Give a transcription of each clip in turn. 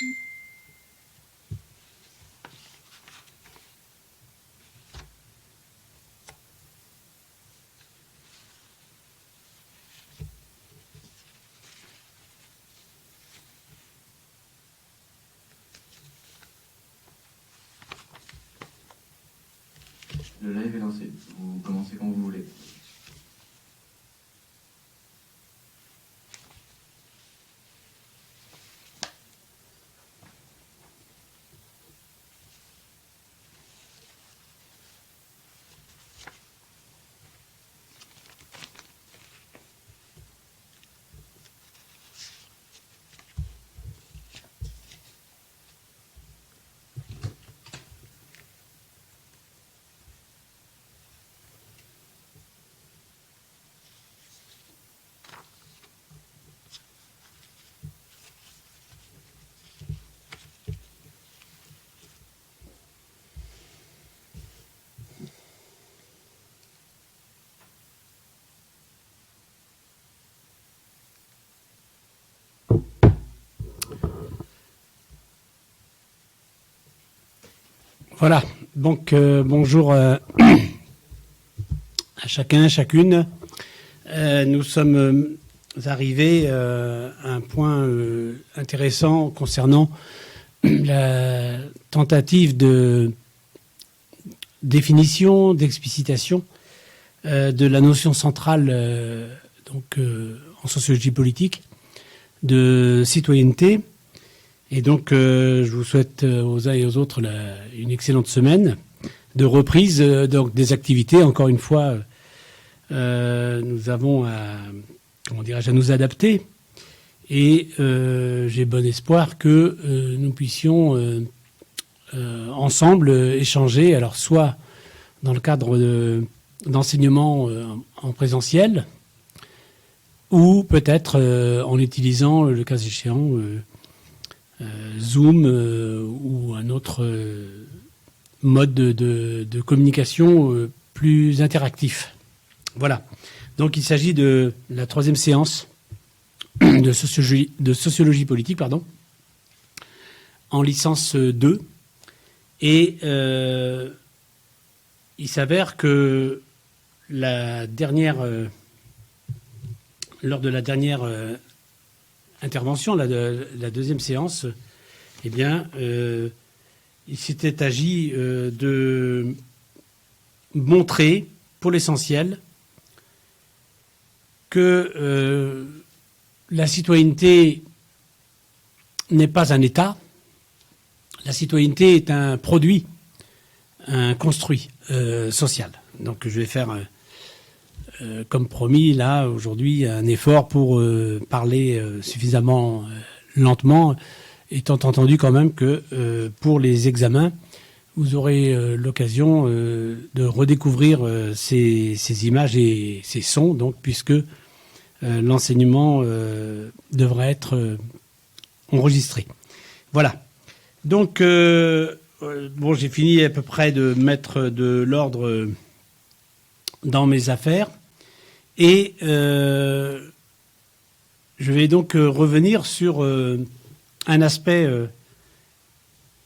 Le live est lancé. Vous commencez quand vous voulez. Voilà, donc bonjour à chacun, chacune. Nous sommes arrivés à un point intéressant concernant la tentative de définition, d'explicitation de la notion centrale en sociologie politique de citoyenneté. Et donc, je vous souhaite aux uns et aux autres une excellente semaine de reprise des activités. Encore une fois, nous avons à nous adapter. Et j'ai bon espoir que nous puissions ensemble échanger, alors soit dans le cadre d'enseignement en présentiel, ou peut-être en utilisant, le cas échéant, Zoom ou un autre mode de communication plus interactif. Voilà. Donc il s'agit de la troisième séance de sociologie politique, en licence 2. Et il s'avère que lors de la dernière intervention, la deuxième séance, il s'était agi de montrer, pour l'essentiel, que la citoyenneté n'est pas un état. La citoyenneté est un produit, un construit social. Donc je vais faire, comme promis, là, aujourd'hui, un effort pour parler suffisamment lentement, étant entendu quand même que pour les examens, vous aurez l'occasion de redécouvrir ces images et ces sons, donc, puisque l'enseignement devrait être enregistré. Voilà. Donc, j'ai fini à peu près de mettre de l'ordre dans mes affaires. Et je vais donc revenir sur un aspect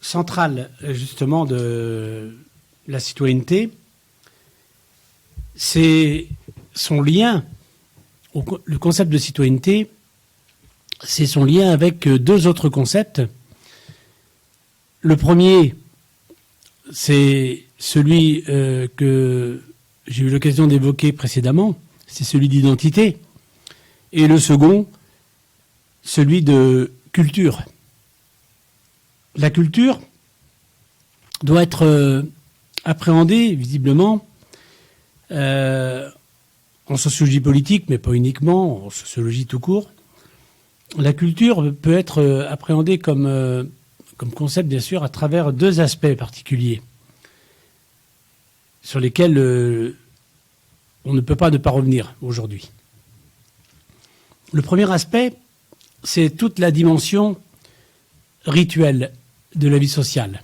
central, justement, de la citoyenneté. C'est son lien, le concept de citoyenneté, c'est son lien avec deux autres concepts. Le premier, c'est celui que j'ai eu l'occasion d'évoquer précédemment, c'est celui d'identité. Et le second, celui de culture. La culture doit être appréhendée, visiblement, en sociologie politique, mais pas uniquement, en sociologie tout court. La culture peut être appréhendée comme concept, bien sûr, à travers deux aspects particuliers sur lesquels on ne peut pas ne pas revenir aujourd'hui. Le premier aspect, c'est toute la dimension rituelle de la vie sociale.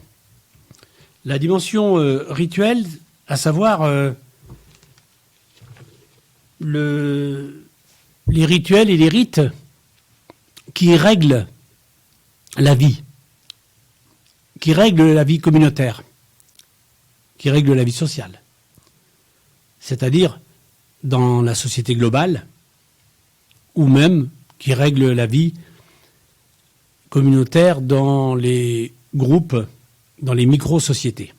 La dimension rituelle, à savoir les rituels et les rites qui règlent la vie qui règlent la vie communautaire, qui règlent la vie sociale. C'est-à-dire dans la société globale, ou même qui règlent la vie communautaire dans les groupes, dans les micro-sociétés.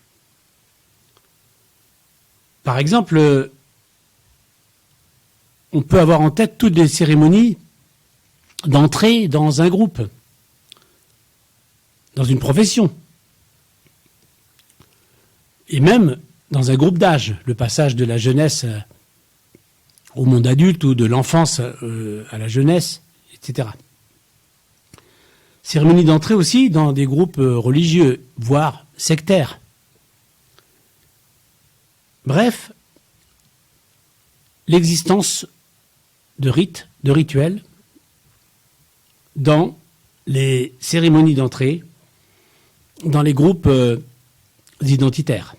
Par exemple, on peut avoir en tête toutes les cérémonies d'entrée dans un groupe, dans une profession, et même dans un groupe d'âge, le passage de la jeunesse au monde adulte ou de l'enfance à la jeunesse, etc. Cérémonie d'entrée aussi dans des groupes religieux, voire sectaires. Bref, l'existence de rites, de rituels, dans les cérémonies d'entrée, dans les groupes identitaires.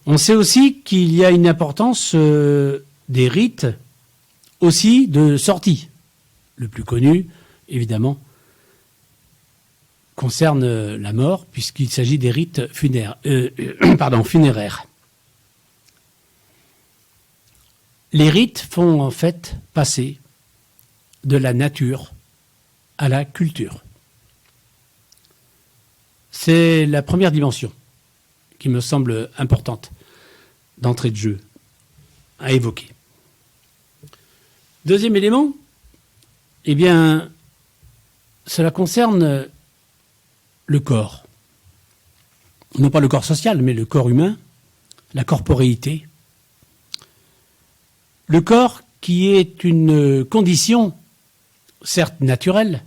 On sait aussi qu'il y a une importance des rites aussi de sortie. Le plus connu, évidemment, concerne la mort, puisqu'il s'agit des rites funéraires. Les rites font en fait passer de la nature à la culture. C'est la première dimension qui me semble importante d'entrée de jeu à évoquer. Deuxième élément, eh bien, cela concerne le corps. Non pas le corps social, mais le corps humain, la corporéité. Le corps qui est une condition, certes naturelle,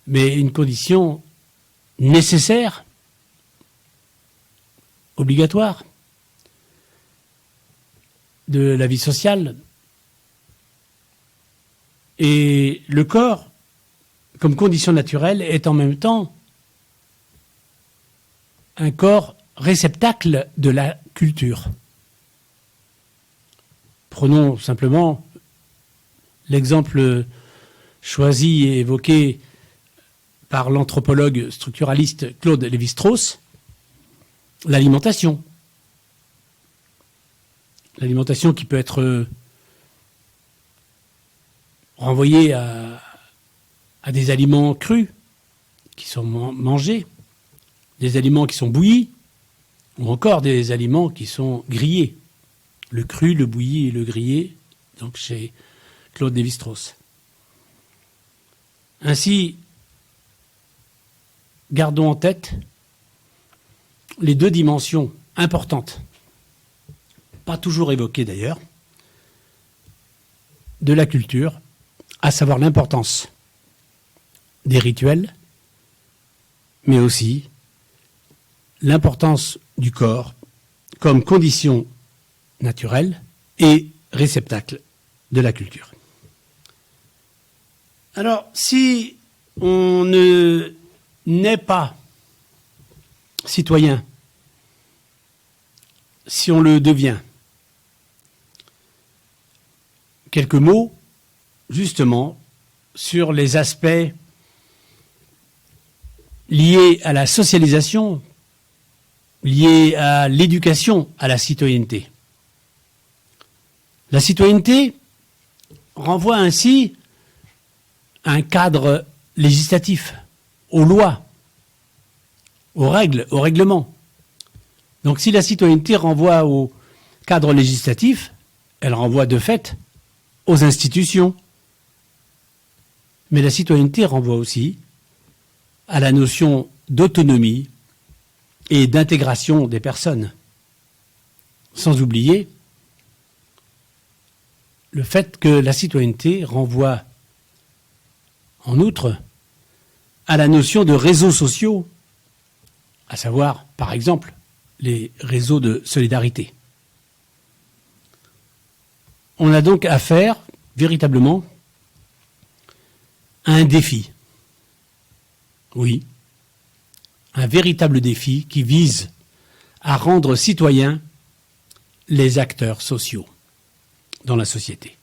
mais une condition nécessaire, obligatoire, de la vie sociale. Et le corps, comme condition naturelle, est en même temps un corps réceptacle de la culture. Prenons simplement l'exemple choisi et évoqué par l'anthropologue structuraliste Claude Lévi-Strauss, l'alimentation. L'alimentation qui peut être renvoyée à des aliments crus qui sont mangés, des aliments qui sont bouillis, ou encore des aliments qui sont grillés. Le cru, le bouilli et le grillé, donc chez Claude Lévi-Strauss. Ainsi, gardons en tête les deux dimensions importantes, pas toujours évoquées d'ailleurs, de la culture, à savoir l'importance des rituels, mais aussi l'importance du corps comme condition naturelle et réceptacle de la culture. Alors, si on ne n'est pas citoyen, si on le devient, quelques mots, justement, sur les aspects liés à la socialisation, liés à l'éducation, à la citoyenneté. La citoyenneté renvoie ainsi à un cadre législatif, aux lois, aux règles, aux règlements. Donc si la citoyenneté renvoie au cadre législatif, elle renvoie de fait aux institutions. Mais la citoyenneté renvoie aussi à la notion d'autonomie et d'intégration des personnes. Sans oublier le fait que la citoyenneté renvoie en outre à la notion de réseaux sociaux, à savoir, par exemple, les réseaux de solidarité. On a donc affaire, véritablement, à un défi. Oui, un véritable défi qui vise à rendre citoyens les acteurs sociaux dans la société.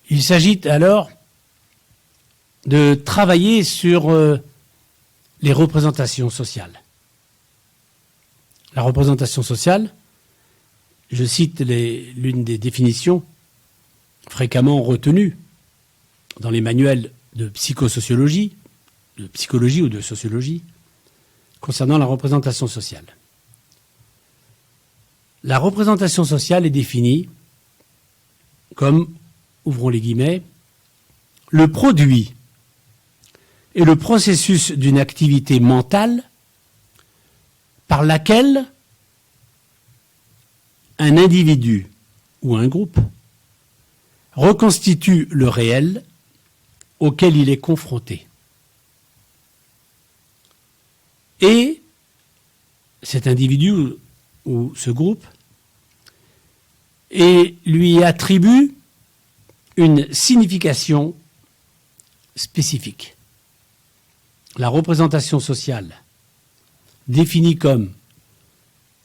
Il s'agit alors de travailler sur les représentations sociales. La représentation sociale, je cite l'une des définitions fréquemment retenues dans les manuels de psychosociologie, de psychologie ou de sociologie, concernant la représentation sociale. La représentation sociale est définie comme, ouvrons les guillemets, le produit et le processus d'une activité mentale par laquelle un individu ou un groupe reconstitue le réel auquel il est confronté. Et cet individu ou ce groupe et lui attribue une signification spécifique. La représentation sociale, définie comme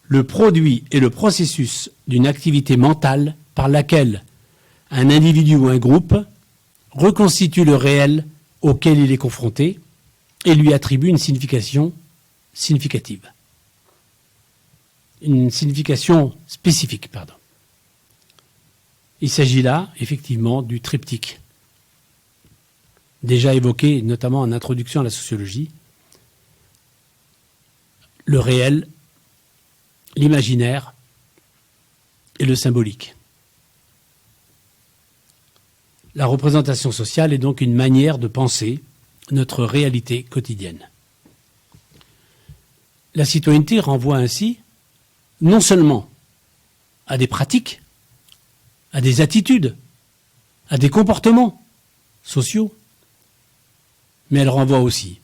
le produit et le processus d'une activité mentale par laquelle un individu ou un groupe reconstitue le réel auquel il est confronté et lui attribue une signification significative. Une signification spécifique, pardon. Il s'agit là, effectivement, du triptyque, déjà évoqué notamment en introduction à la sociologie, le réel, l'imaginaire et le symbolique. La représentation sociale est donc une manière de penser notre réalité quotidienne. La citoyenneté renvoie ainsi non seulement à des pratiques, à des attitudes, à des comportements sociaux, mais elle renvoie aussi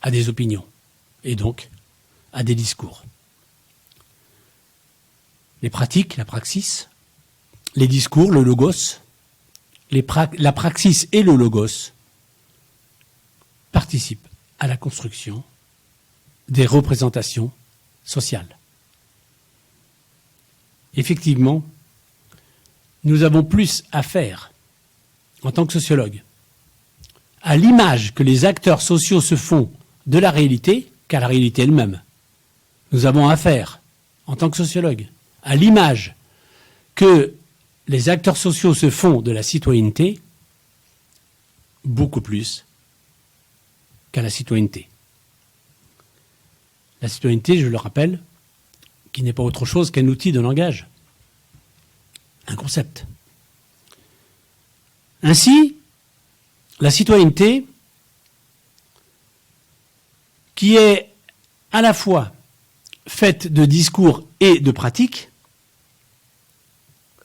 à des opinions et donc à des discours. Les pratiques, la praxis, les discours, le logos, la praxis et le logos participent à la construction des représentations sociales. Effectivement, nous avons plus à faire, en tant que sociologues, à l'image que les acteurs sociaux se font de la réalité qu'à la réalité elle-même. Nous avons affaire, en tant que sociologues, à l'image que les acteurs sociaux se font de la citoyenneté beaucoup plus qu'à la citoyenneté. La citoyenneté, je le rappelle, qui n'est pas autre chose qu'un outil de langage, un concept. Ainsi, la citoyenneté, qui est à la fois faite de discours et de pratiques,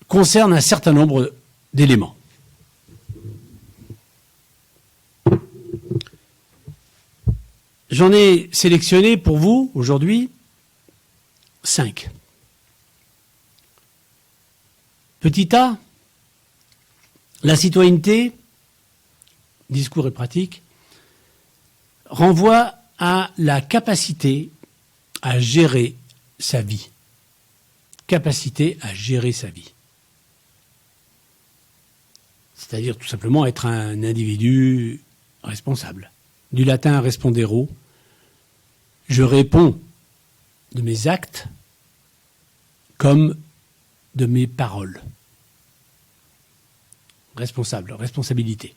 concerne un certain nombre d'éléments. J'en ai sélectionné pour vous, aujourd'hui, 5. Petit A, la citoyenneté, discours et pratique, renvoie à la capacité à gérer sa vie. Capacité à gérer sa vie. C'est-à-dire tout simplement être un individu responsable. Du latin respondero, je réponds de mes actes comme de mes paroles. Responsable, responsabilité.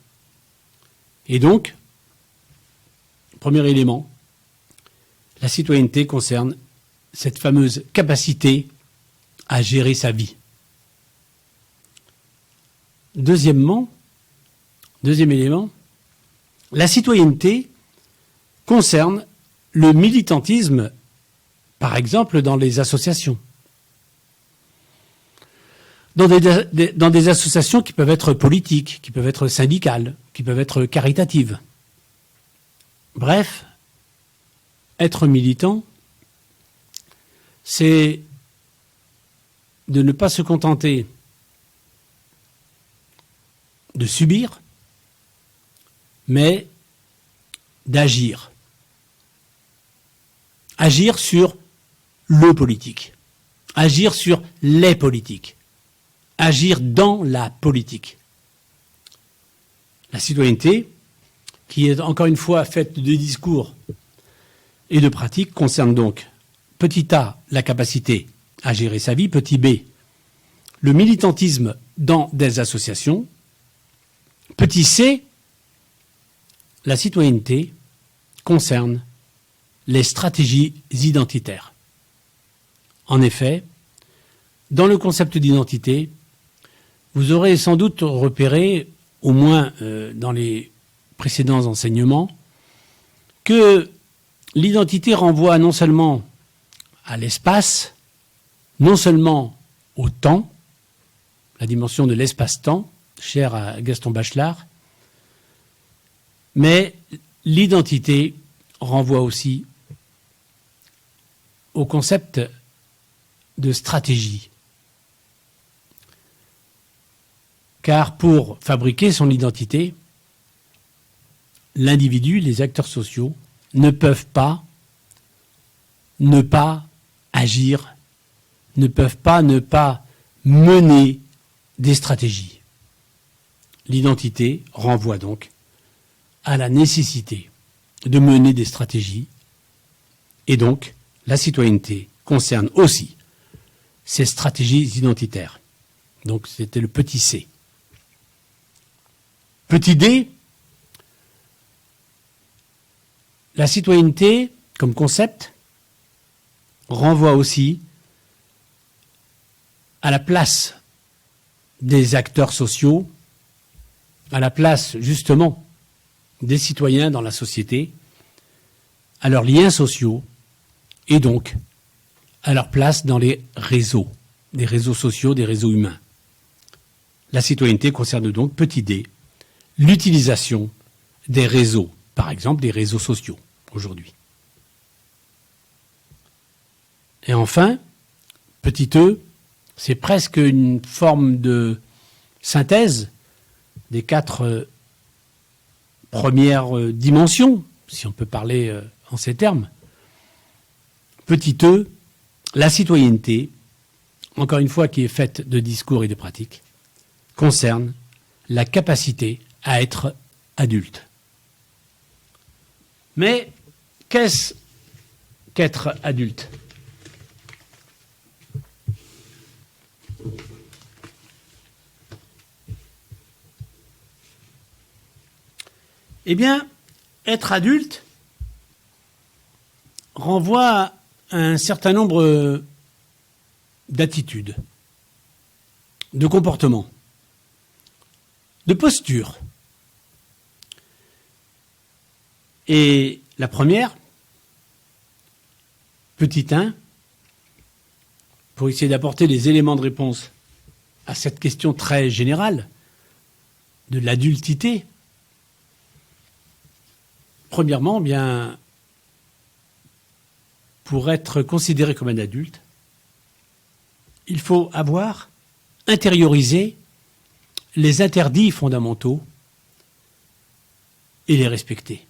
Et donc, premier élément, la citoyenneté concerne cette fameuse capacité à gérer sa vie. Deuxième élément, la citoyenneté concerne le militantisme, par exemple dans les associations. Dans des associations qui peuvent être politiques, qui peuvent être syndicales, qui peuvent être caritatives. Bref, être militant, c'est de ne pas se contenter de subir, mais d'agir. Agir sur le politique. Agir sur les politiques. Agir dans la politique. La citoyenneté, qui est encore une fois faite de discours et de pratiques, concerne donc, petit a, la capacité à gérer sa vie, petit b, le militantisme dans des associations, petit c, la citoyenneté concerne les stratégies identitaires. En effet, dans le concept d'identité, vous aurez sans doute repéré, au moins dans les précédents enseignements, que l'identité renvoie non seulement à l'espace, non seulement au temps, la dimension de l'espace-temps, chère à Gaston Bachelard, mais l'identité renvoie aussi au concept de stratégie. Car pour fabriquer son identité, l'individu, les acteurs sociaux, ne peuvent pas ne pas agir, ne peuvent pas ne pas mener des stratégies. L'identité renvoie donc à la nécessité de mener des stratégies, et donc la citoyenneté concerne aussi ces stratégies identitaires. Donc c'était le petit c. Petit d, la citoyenneté comme concept renvoie aussi à la place des acteurs sociaux, à la place justement des citoyens dans la société, à leurs liens sociaux et donc à leur place dans les réseaux, des réseaux sociaux, des réseaux humains. La citoyenneté concerne donc, petit d, l'utilisation des réseaux, par exemple des réseaux sociaux aujourd'hui. Et enfin, petit e, c'est presque une forme de synthèse des 4 premières dimensions, si on peut parler en ces termes. Petit e, la citoyenneté, encore une fois qui est faite de discours et de pratiques, concerne la capacité à être adulte. Mais qu'est-ce qu'être adulte ? Eh bien, être adulte renvoie à un certain nombre d'attitudes, de comportements, de postures. Et la première, petit 1, pour essayer d'apporter des éléments de réponse à cette question très générale de l'adultité. Premièrement, bien, pour être considéré comme un adulte, il faut avoir intériorisé les interdits fondamentaux et les respecter.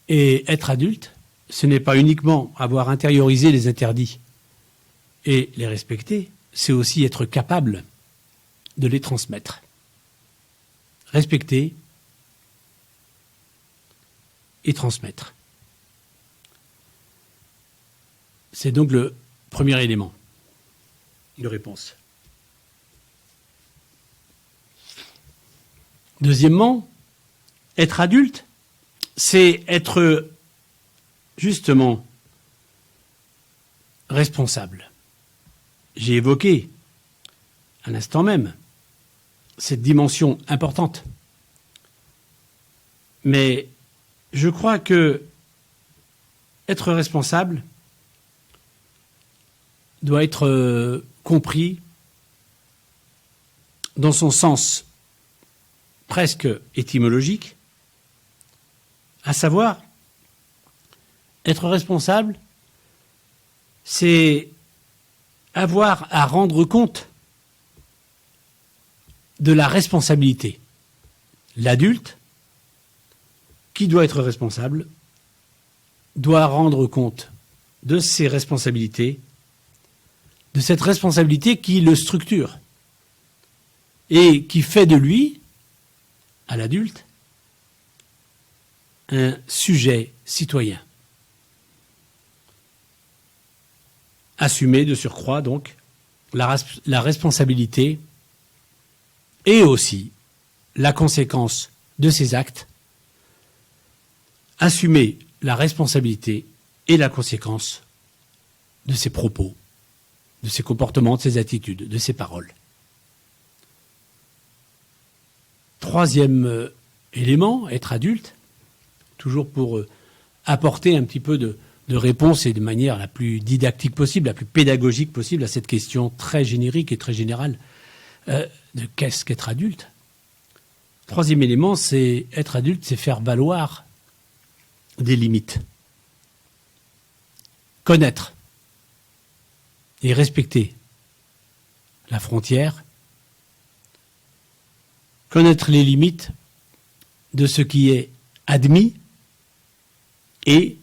Et être adulte, ce n'est pas uniquement avoir intériorisé les interdits et les respecter, c'est aussi être capable de les transmettre. Respecter et transmettre. C'est donc le premier élément de réponse. Deuxièmement, être adulte, c'est être justement responsable. J'ai évoqué à l'instant même cette dimension importante. Mais je crois que être responsable doit être compris dans son sens presque étymologique, à savoir, être responsable, c'est avoir à rendre compte de la responsabilité. L'adulte, qui doit être responsable, doit rendre compte de ses responsabilités, de cette responsabilité qui le structure. et qui fait de lui, à l'adulte, un sujet citoyen. Assumer de surcroît donc la responsabilité et aussi la conséquence de ses actes, assumer la responsabilité et la conséquence de ses propos, de ses comportements, de ses attitudes, de ses paroles. Troisième élément, être adulte, toujours pour apporter un petit peu de réponse et de manière la plus didactique possible, la plus pédagogique possible à cette question très générique et très générale de qu'est-ce qu'être adulte. Troisième élément, c'est être adulte, c'est faire valoir des limites. Connaître et respecter la frontière, connaître les limites de ce qui est admis et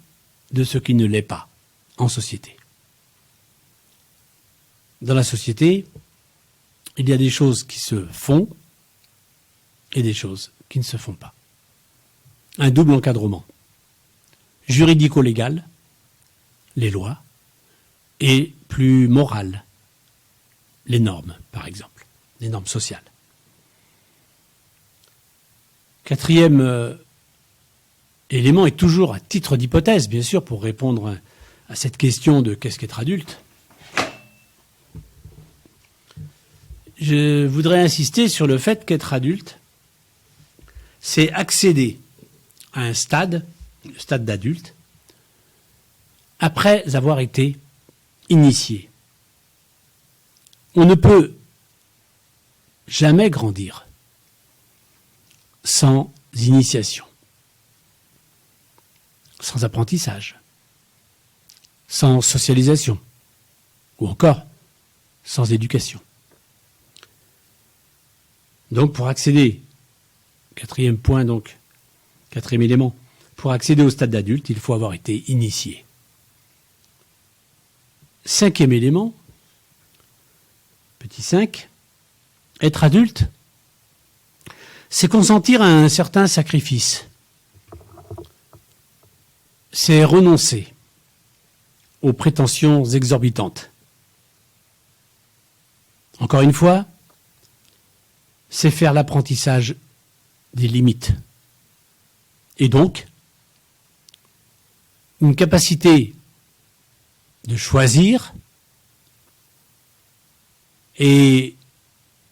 de ce qui ne l'est pas en société. Dans la société, il y a des choses qui se font et des choses qui ne se font pas. Un double encadrement. Juridico-légal, les lois, et plus moral, les normes, par exemple, les normes sociales. Quatrième élément, est toujours à titre d'hypothèse, bien sûr, pour répondre à cette question de qu'est-ce qu'être adulte. Je voudrais insister sur le fait qu'être adulte, c'est accéder à un stade, le stade d'adulte, après avoir été initié. On ne peut jamais grandir sans initiation, sans apprentissage, sans socialisation, ou encore sans éducation. Donc pour accéder, quatrième point donc, quatrième élément, pour accéder au stade d'adulte, il faut avoir été initié. Cinquième élément, petit 5, être adulte, c'est consentir à un certain sacrifice. C'est renoncer aux prétentions exorbitantes. Encore une fois, c'est faire l'apprentissage des limites. Et donc, une capacité de choisir et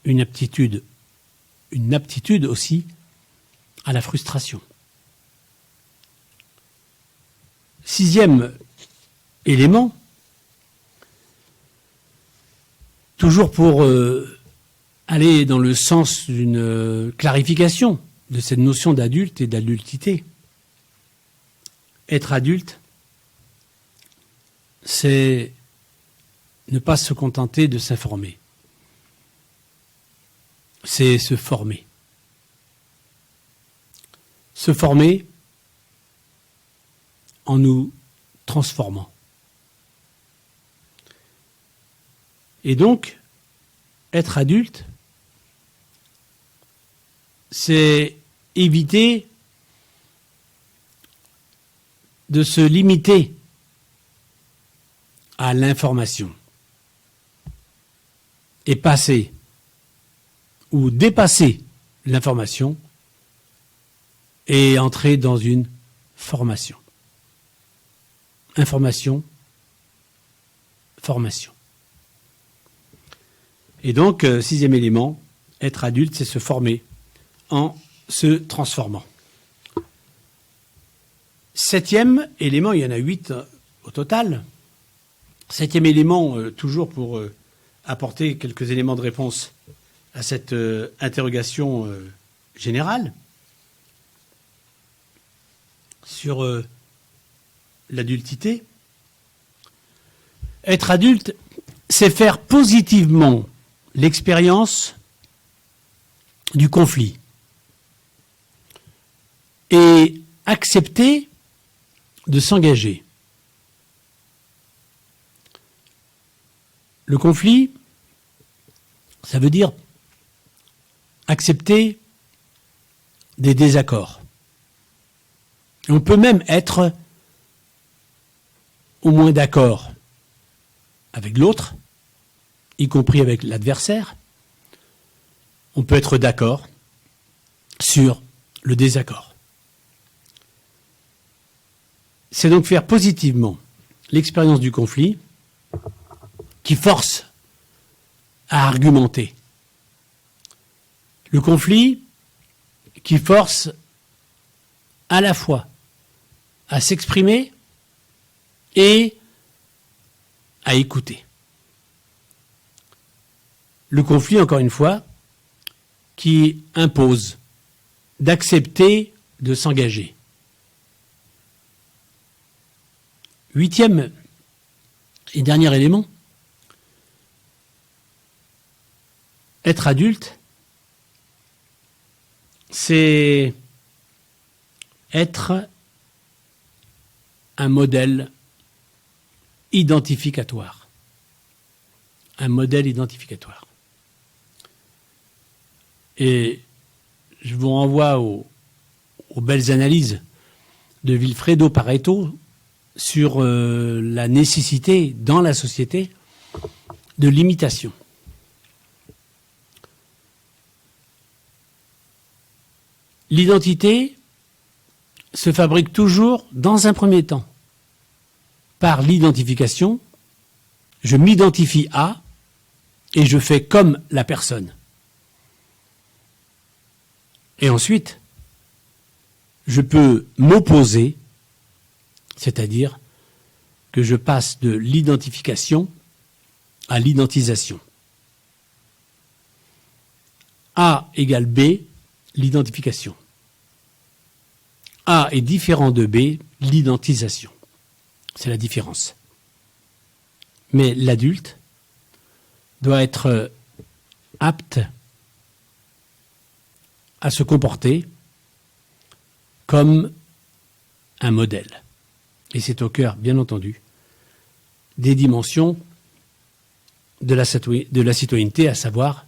une aptitude aussi à la frustration. Sixième élément, toujours pour aller dans le sens d'une clarification de cette notion d'adulte et d'adultité. Être adulte, c'est ne pas se contenter de s'informer. C'est se former. Se former en nous transformant. Et donc, être adulte, c'est éviter de se limiter à l'information et passer ou dépasser l'information et entrer dans une formation. Information, formation. Et donc, sixième élément, être adulte, c'est se former en se transformant. Septième élément, il y en a 8 au total. Septième élément, toujours pour apporter quelques éléments de réponse à cette interrogation générale sur l'adultité. Être adulte, c'est faire positivement l'expérience du conflit et accepter de s'engager. Le conflit, ça veut dire accepter des désaccords. On peut même être au moins d'accord avec l'autre, y compris avec l'adversaire. On peut être d'accord sur le désaccord. C'est donc faire positivement l'expérience du conflit qui force à argumenter. Le conflit qui force à la fois à s'exprimer et à écouter. Le conflit, encore une fois, qui impose d'accepter de s'engager. 8e et dernier élément, être adulte, c'est être un modèle identificatoire. Un modèle identificatoire. Et je vous renvoie aux belles analyses de Vilfredo Pareto sur la nécessité dans la société de l'imitation. L'identité se fabrique toujours dans un premier temps par l'identification. Je m'identifie à et je fais comme la personne. Et ensuite, je peux m'opposer, c'est-à-dire que je passe de l'identification à l'identisation. A égale B, l'identification. A est différent de B, l'identisation. C'est la différence. Mais l'adulte doit être apte à se comporter comme un modèle. Et c'est au cœur, bien entendu, des dimensions de la citoyenneté, à savoir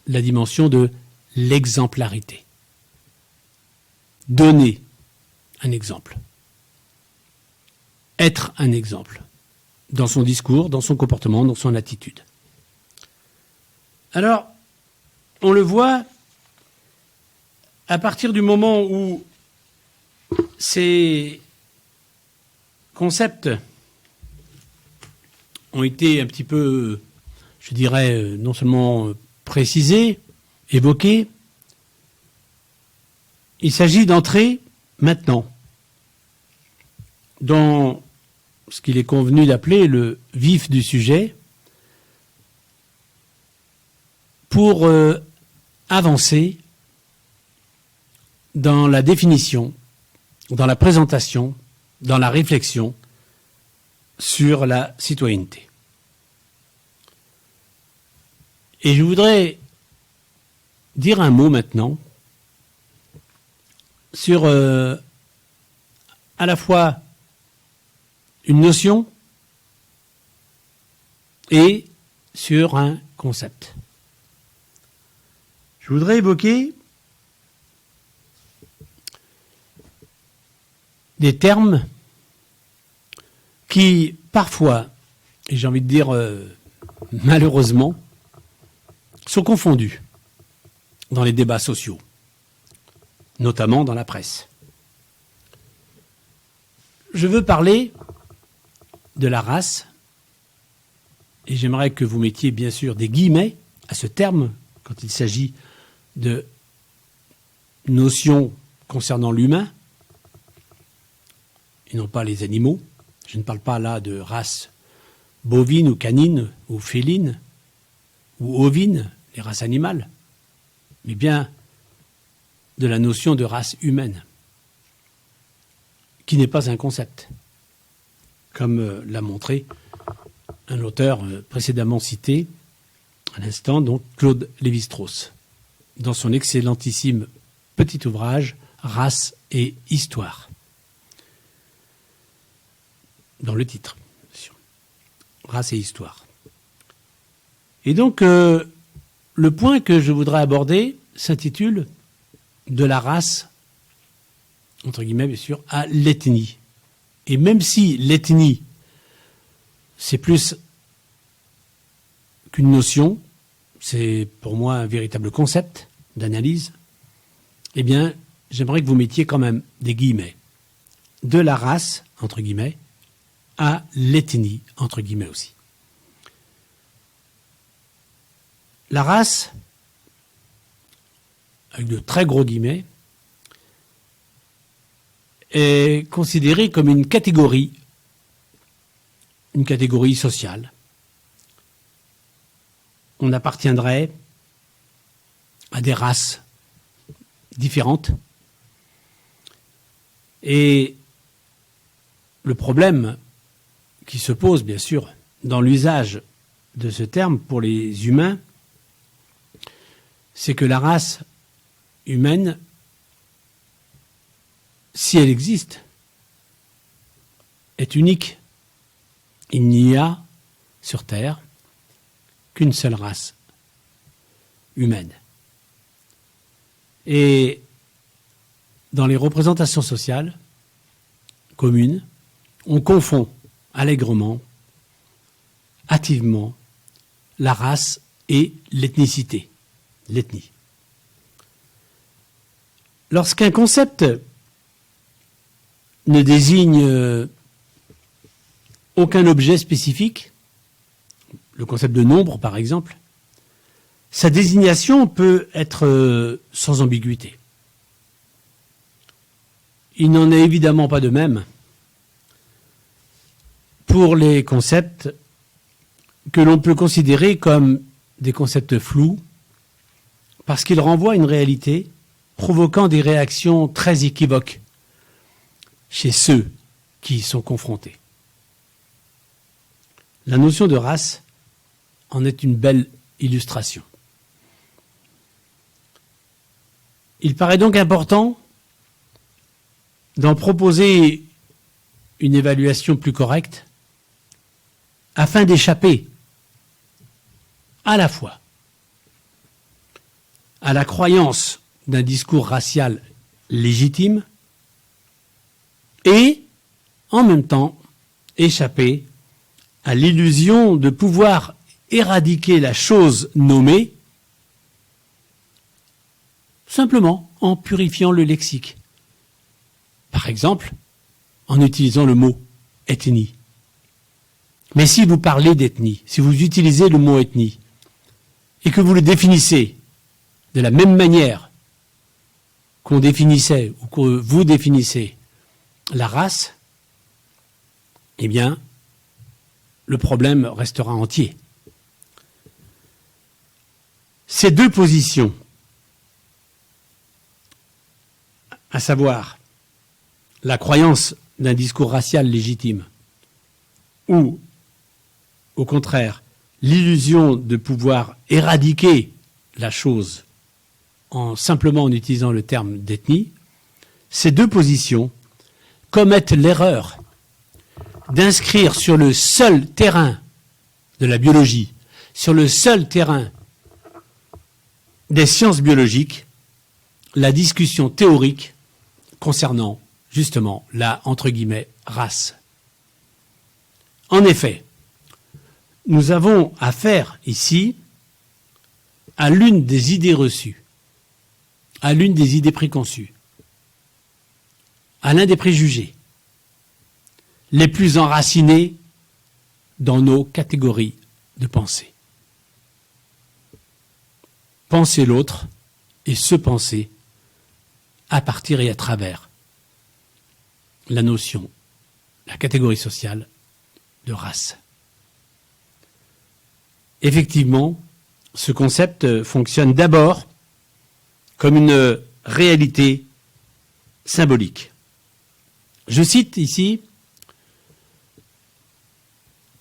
la dimension de l'exemplarité. Donner un exemple. Être un exemple dans son discours, dans son comportement, dans son attitude. Alors, on le voit à partir du moment où ces concepts ont été un petit peu, je dirais, non seulement précisés, évoqués, il s'agit d'entrer maintenant dans ce qu'il est convenu d'appeler le vif du sujet pour avancer dans la définition, dans la présentation, dans la réflexion sur la citoyenneté. Et je voudrais dire un mot maintenant sur à la fois une notion et sur un concept. Je voudrais évoquer des termes qui, parfois, et j'ai envie de dire malheureusement, sont confondus dans les débats sociaux, notamment dans la presse. Je veux parler de la race, et j'aimerais que vous mettiez bien sûr des guillemets à ce terme quand il s'agit de notions concernant l'humain, et non pas les animaux. Je ne parle pas là de race bovine ou canine ou féline ou ovine, les races animales, mais bien de la notion de race humaine, qui n'est pas un concept, comme l'a montré un auteur précédemment cité à l'instant, donc Claude Lévi-Strauss, dans son excellentissime petit ouvrage « Race et Histoire », dans le titre, « Race et Histoire ». Et donc, le point que je voudrais aborder s'intitule « De la race », entre guillemets bien sûr, à l'ethnie. Et même si l'ethnie, c'est plus qu'une notion, c'est pour moi un véritable concept d'analyse, eh bien, j'aimerais que vous mettiez quand même des guillemets. De la race, entre guillemets, à l'ethnie, entre guillemets aussi. La race, avec de très gros guillemets, est considérée comme une catégorie sociale. On appartiendrait à des races différentes. Et le problème qui se pose, bien sûr, dans l'usage de ce terme pour les humains, c'est que la race humaine, si elle existe, est unique. Il n'y a sur Terre qu'une seule race humaine. Et dans les représentations sociales communes, on confond allègrement, hâtivement, la race et l'ethnicité, l'ethnie. Lorsqu'un concept ne désigne aucun objet spécifique, le concept de nombre par exemple, sa désignation peut être sans ambiguïté. Il n'en est évidemment pas de même pour les concepts que l'on peut considérer comme des concepts flous, parce qu'ils renvoient à une réalité provoquant des réactions très équivoques chez ceux qui y sont confrontés. La notion de race en est une belle illustration. Il paraît donc important d'en proposer une évaluation plus correcte afin d'échapper à la fois à la croyance d'un discours racial légitime et, en même temps, échapper à l'illusion de pouvoir éradiquer la chose nommée simplement en purifiant le lexique. Par exemple, en utilisant le mot « ethnie ». Mais si vous parlez d'ethnie, si vous utilisez le mot « ethnie » et que vous le définissez de la même manière qu'on définissait ou que vous définissez la race, eh bien, le problème restera entier. Ces deux positions, à savoir la croyance d'un discours racial légitime ou, au contraire, l'illusion de pouvoir éradiquer la chose simplement en utilisant le terme d'ethnie, ces deux positions commettent l'erreur d'inscrire sur le seul terrain de la biologie, sur le seul terrain des sciences biologiques, la discussion théorique concernant justement la, entre guillemets, race. En effet, nous avons affaire ici à l'une des idées reçues, à l'une des idées préconçues, à l'un des préjugés les plus enracinés dans nos catégories de pensée. Penser l'autre et se penser à partir et à travers la notion, la catégorie sociale de race. Effectivement, ce concept fonctionne d'abord comme une réalité symbolique. Je cite ici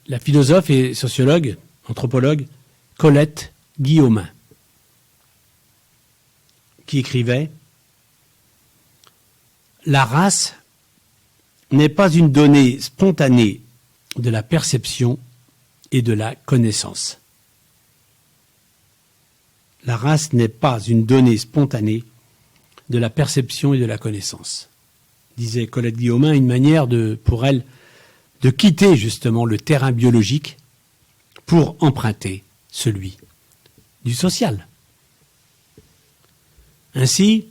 la philosophe et sociologue, anthropologue, Colette Guillaumin, qui écrivait « La race n'est pas une donnée spontanée de la perception et de la connaissance. la race n'est pas une donnée spontanée de la perception et de la connaissance. Disait Colette Guillaumin, une manière pour elle de quitter justement le terrain biologique pour emprunter celui du social. Ainsi,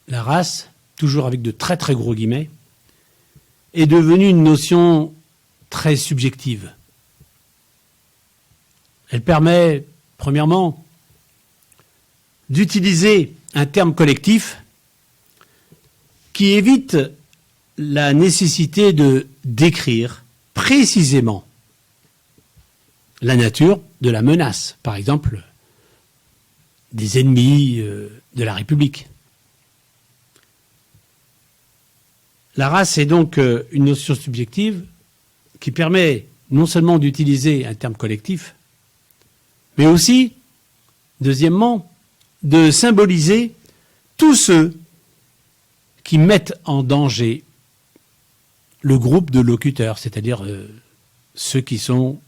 la race, toujours avec de très très gros guillemets, est devenue une notion très subjective. Elle permet, premièrement, d'utiliser un terme collectif qui évite la nécessité de décrire précisément la nature de la menace, par exemple des ennemis de la République. La race est donc une notion subjective qui permet non seulement d'utiliser un terme collectif, mais aussi, deuxièmement, de symboliser tous ceux qui mettent en danger le groupe de locuteurs, c'est-à-dire ceux qui sont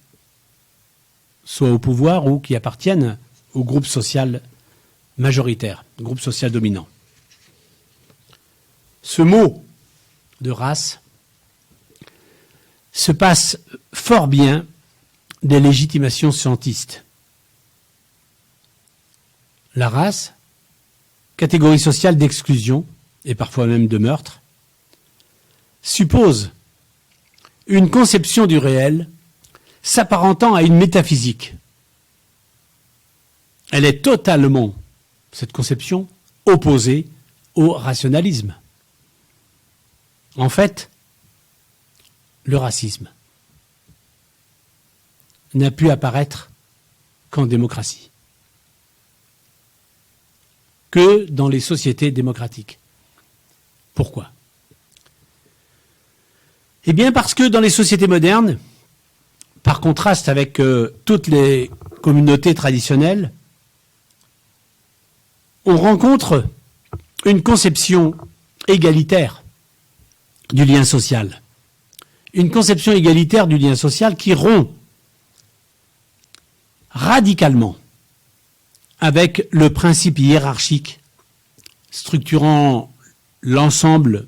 soit au pouvoir ou qui appartiennent au groupe social majoritaire, groupe social dominant. Ce mot de race se passe fort bien des légitimations scientistes. La race, catégorie sociale d'exclusion et parfois même de meurtre, suppose une conception du réel s'apparentant à une métaphysique. Elle est totalement, cette conception, opposée au rationalisme. En fait, le racisme n'a pu apparaître qu'en démocratie, que dans les sociétés démocratiques. Pourquoi ? Eh bien parce que dans les sociétés modernes, par contraste avec toutes les communautés traditionnelles, on rencontre une conception égalitaire du lien social. Une conception égalitaire du lien social qui rompt radicalement avec le principe hiérarchique structurant l'ensemble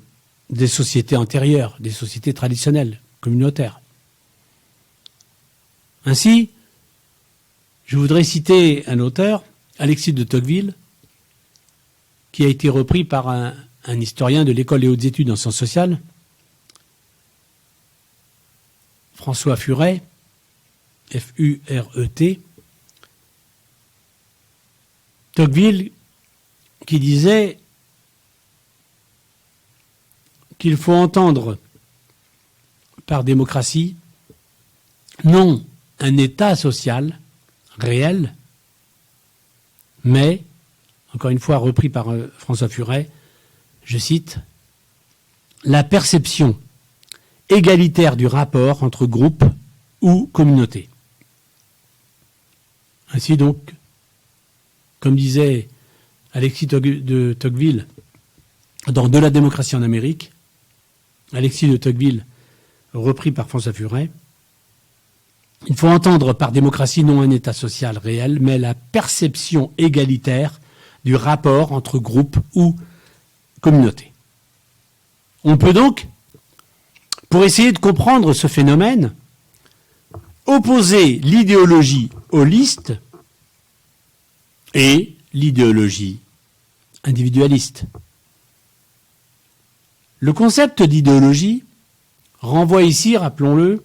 des sociétés antérieures, des sociétés traditionnelles, communautaires. Ainsi, je voudrais citer un auteur, Alexis de Tocqueville, qui a été repris par un historien de l'École des hautes études en sciences sociales, François Furet, F-U-R-E-T, Tocqueville qui disait qu'il faut entendre par démocratie non un État social réel, mais, encore une fois repris par François Furet, je cite, la perception égalitaire du rapport entre groupes ou communautés. Ainsi donc, comme disait Alexis de Tocqueville dans De la démocratie en Amérique, Alexis de Tocqueville repris par François Furet, il faut entendre par démocratie non un État social réel, mais la perception égalitaire du rapport entre groupes ou communautés. On peut donc, pour essayer de comprendre ce phénomène, opposer l'idéologie holiste et l'idéologie individualiste. Le concept d'idéologie renvoie ici, rappelons-le,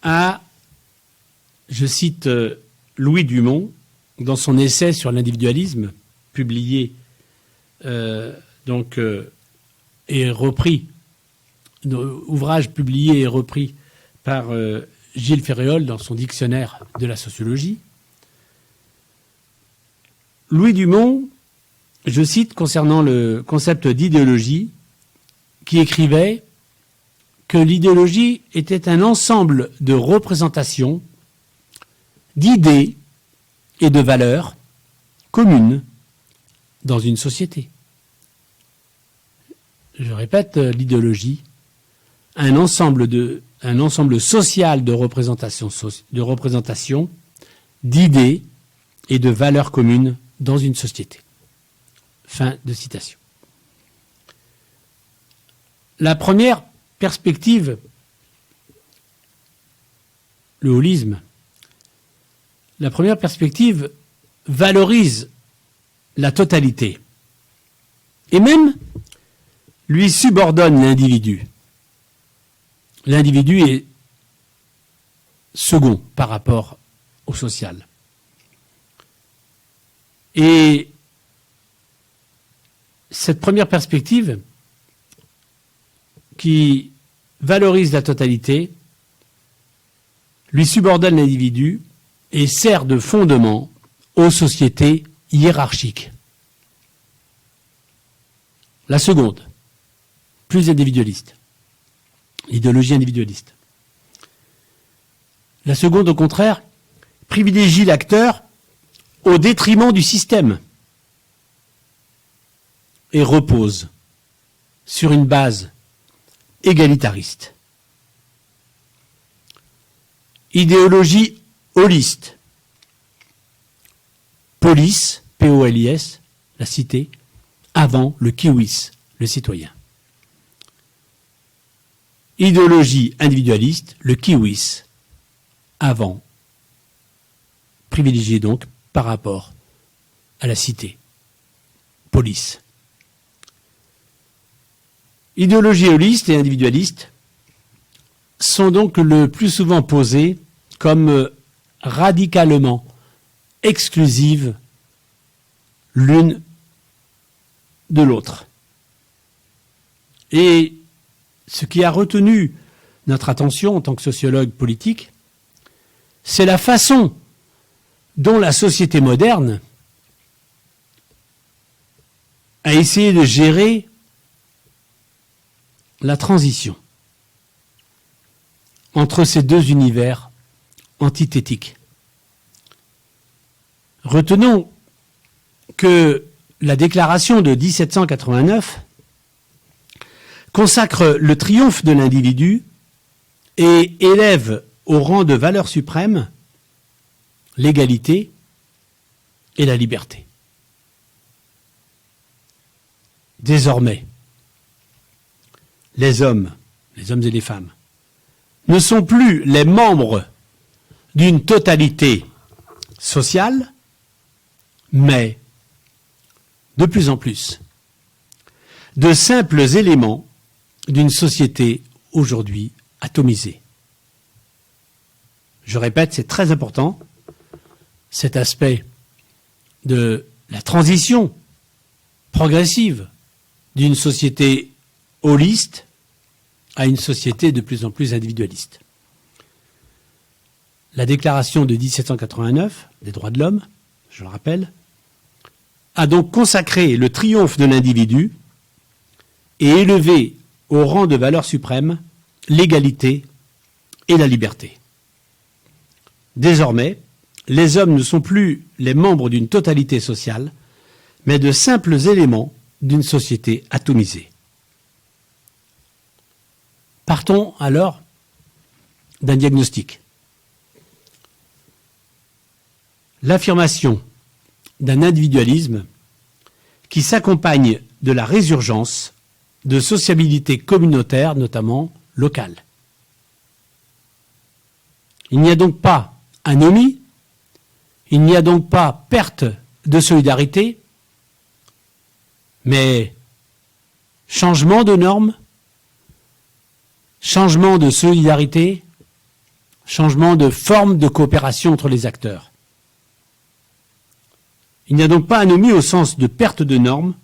à, je cite Louis Dumont, dans son essai sur l'individualisme, publié et repris, ouvrage publié et repris par Gilles Ferréol dans son dictionnaire de la sociologie. Louis Dumont, je cite concernant le concept d'idéologie, qui écrivait que l'idéologie était un ensemble de représentations, d'idées et de valeurs communes dans une société. Je répète, l'idéologie, un ensemble social de représentations, d'idées et de valeurs communes dans une société. Fin de citation. La première perspective, le holisme, la première perspective valorise la totalité et même lui subordonne l'individu. L'individu est second par rapport au social. Et cette première perspective qui valorise la totalité lui subordonne l'individu et sert de fondement aux sociétés hiérarchiques. La seconde, plus individualiste, l'idéologie individualiste. La seconde, au contraire, privilégie l'acteur au détriment du système et repose sur une base égalitariste. Idéologie holiste. Polis, P-O-L-I-S, la cité, avant le kiwis, le citoyen. Idéologie individualiste, le kiwis, avant, privilégié donc par rapport à la cité, police. Idéologie holiste et individualiste sont donc le plus souvent posées comme radicalement exclusives l'une de l'autre. Et ce qui a retenu notre attention en tant que sociologue politique, c'est la façon dont la société moderne a essayé de gérer la transition entre ces deux univers antithétiques. Retenons que la déclaration de 1789 consacre le triomphe de l'individu et élève au rang de valeur suprême l'égalité et la liberté. Désormais, les hommes et les femmes, ne sont plus les membres d'une totalité sociale, mais de plus en plus de simples éléments d'une société aujourd'hui atomisée. Je répète, c'est très important, cet aspect de la transition progressive d'une société holiste à une société de plus en plus individualiste. La déclaration de 1789 des droits de l'homme, je le rappelle, a donc consacré le triomphe de l'individu et élevé au rang de valeur suprême l'égalité et la liberté. Désormais, les hommes ne sont plus les membres d'une totalité sociale, mais de simples éléments d'une société atomisée. Partons alors d'un diagnostic. L'affirmation d'un individualisme qui s'accompagne de la résurgence de sociabilités communautaires, notamment locales. Il n'y a donc pas anomie, il n'y a donc pas perte de solidarité, mais changement de normes, changement de solidarité, changement de forme de coopération entre les acteurs. Il n'y a donc pas anomie au sens de perte de normes,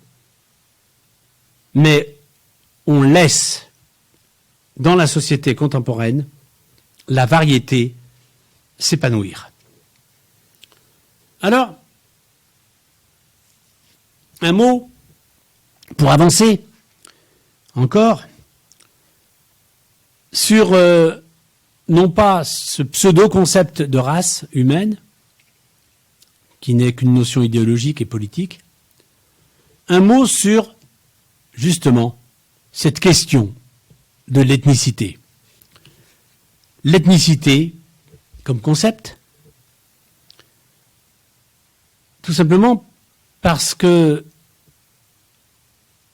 mais on laisse dans la société contemporaine la variété s'épanouir. Alors, un mot pour avancer encore sur non pas ce pseudo-concept de race humaine, qui n'est qu'une notion idéologique et politique, un mot sur, justement, cette question de l'ethnicité. L'ethnicité, comme concept, Tout simplement parce que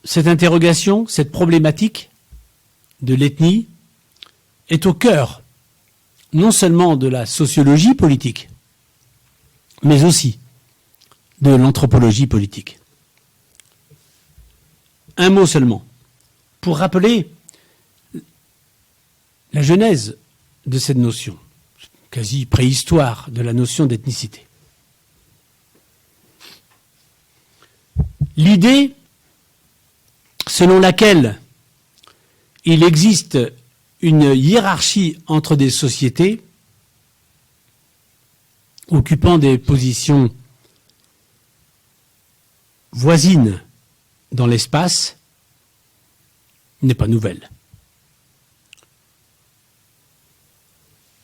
cette interrogation, cette problématique de l'ethnie est au cœur non seulement de la sociologie politique, mais aussi de l'anthropologie politique. Un mot seulement, pour rappeler la genèse de cette notion, quasi préhistoire de la notion d'ethnicité. L'idée selon laquelle il existe une hiérarchie entre des sociétés occupant des positions voisines dans l'espace n'est pas nouvelle.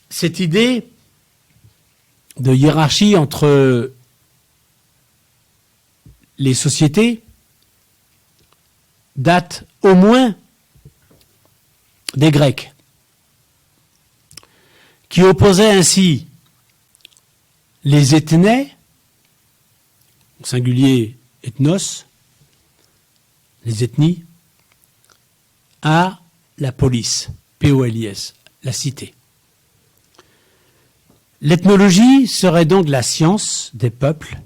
Cette idée de hiérarchie entre les sociétés date au moins des Grecs, qui opposaient ainsi les ethnées, au singulier ethnos, les ethnies, à la polis, P-O-L-I-S, la cité. L'ethnologie serait donc la science des peuples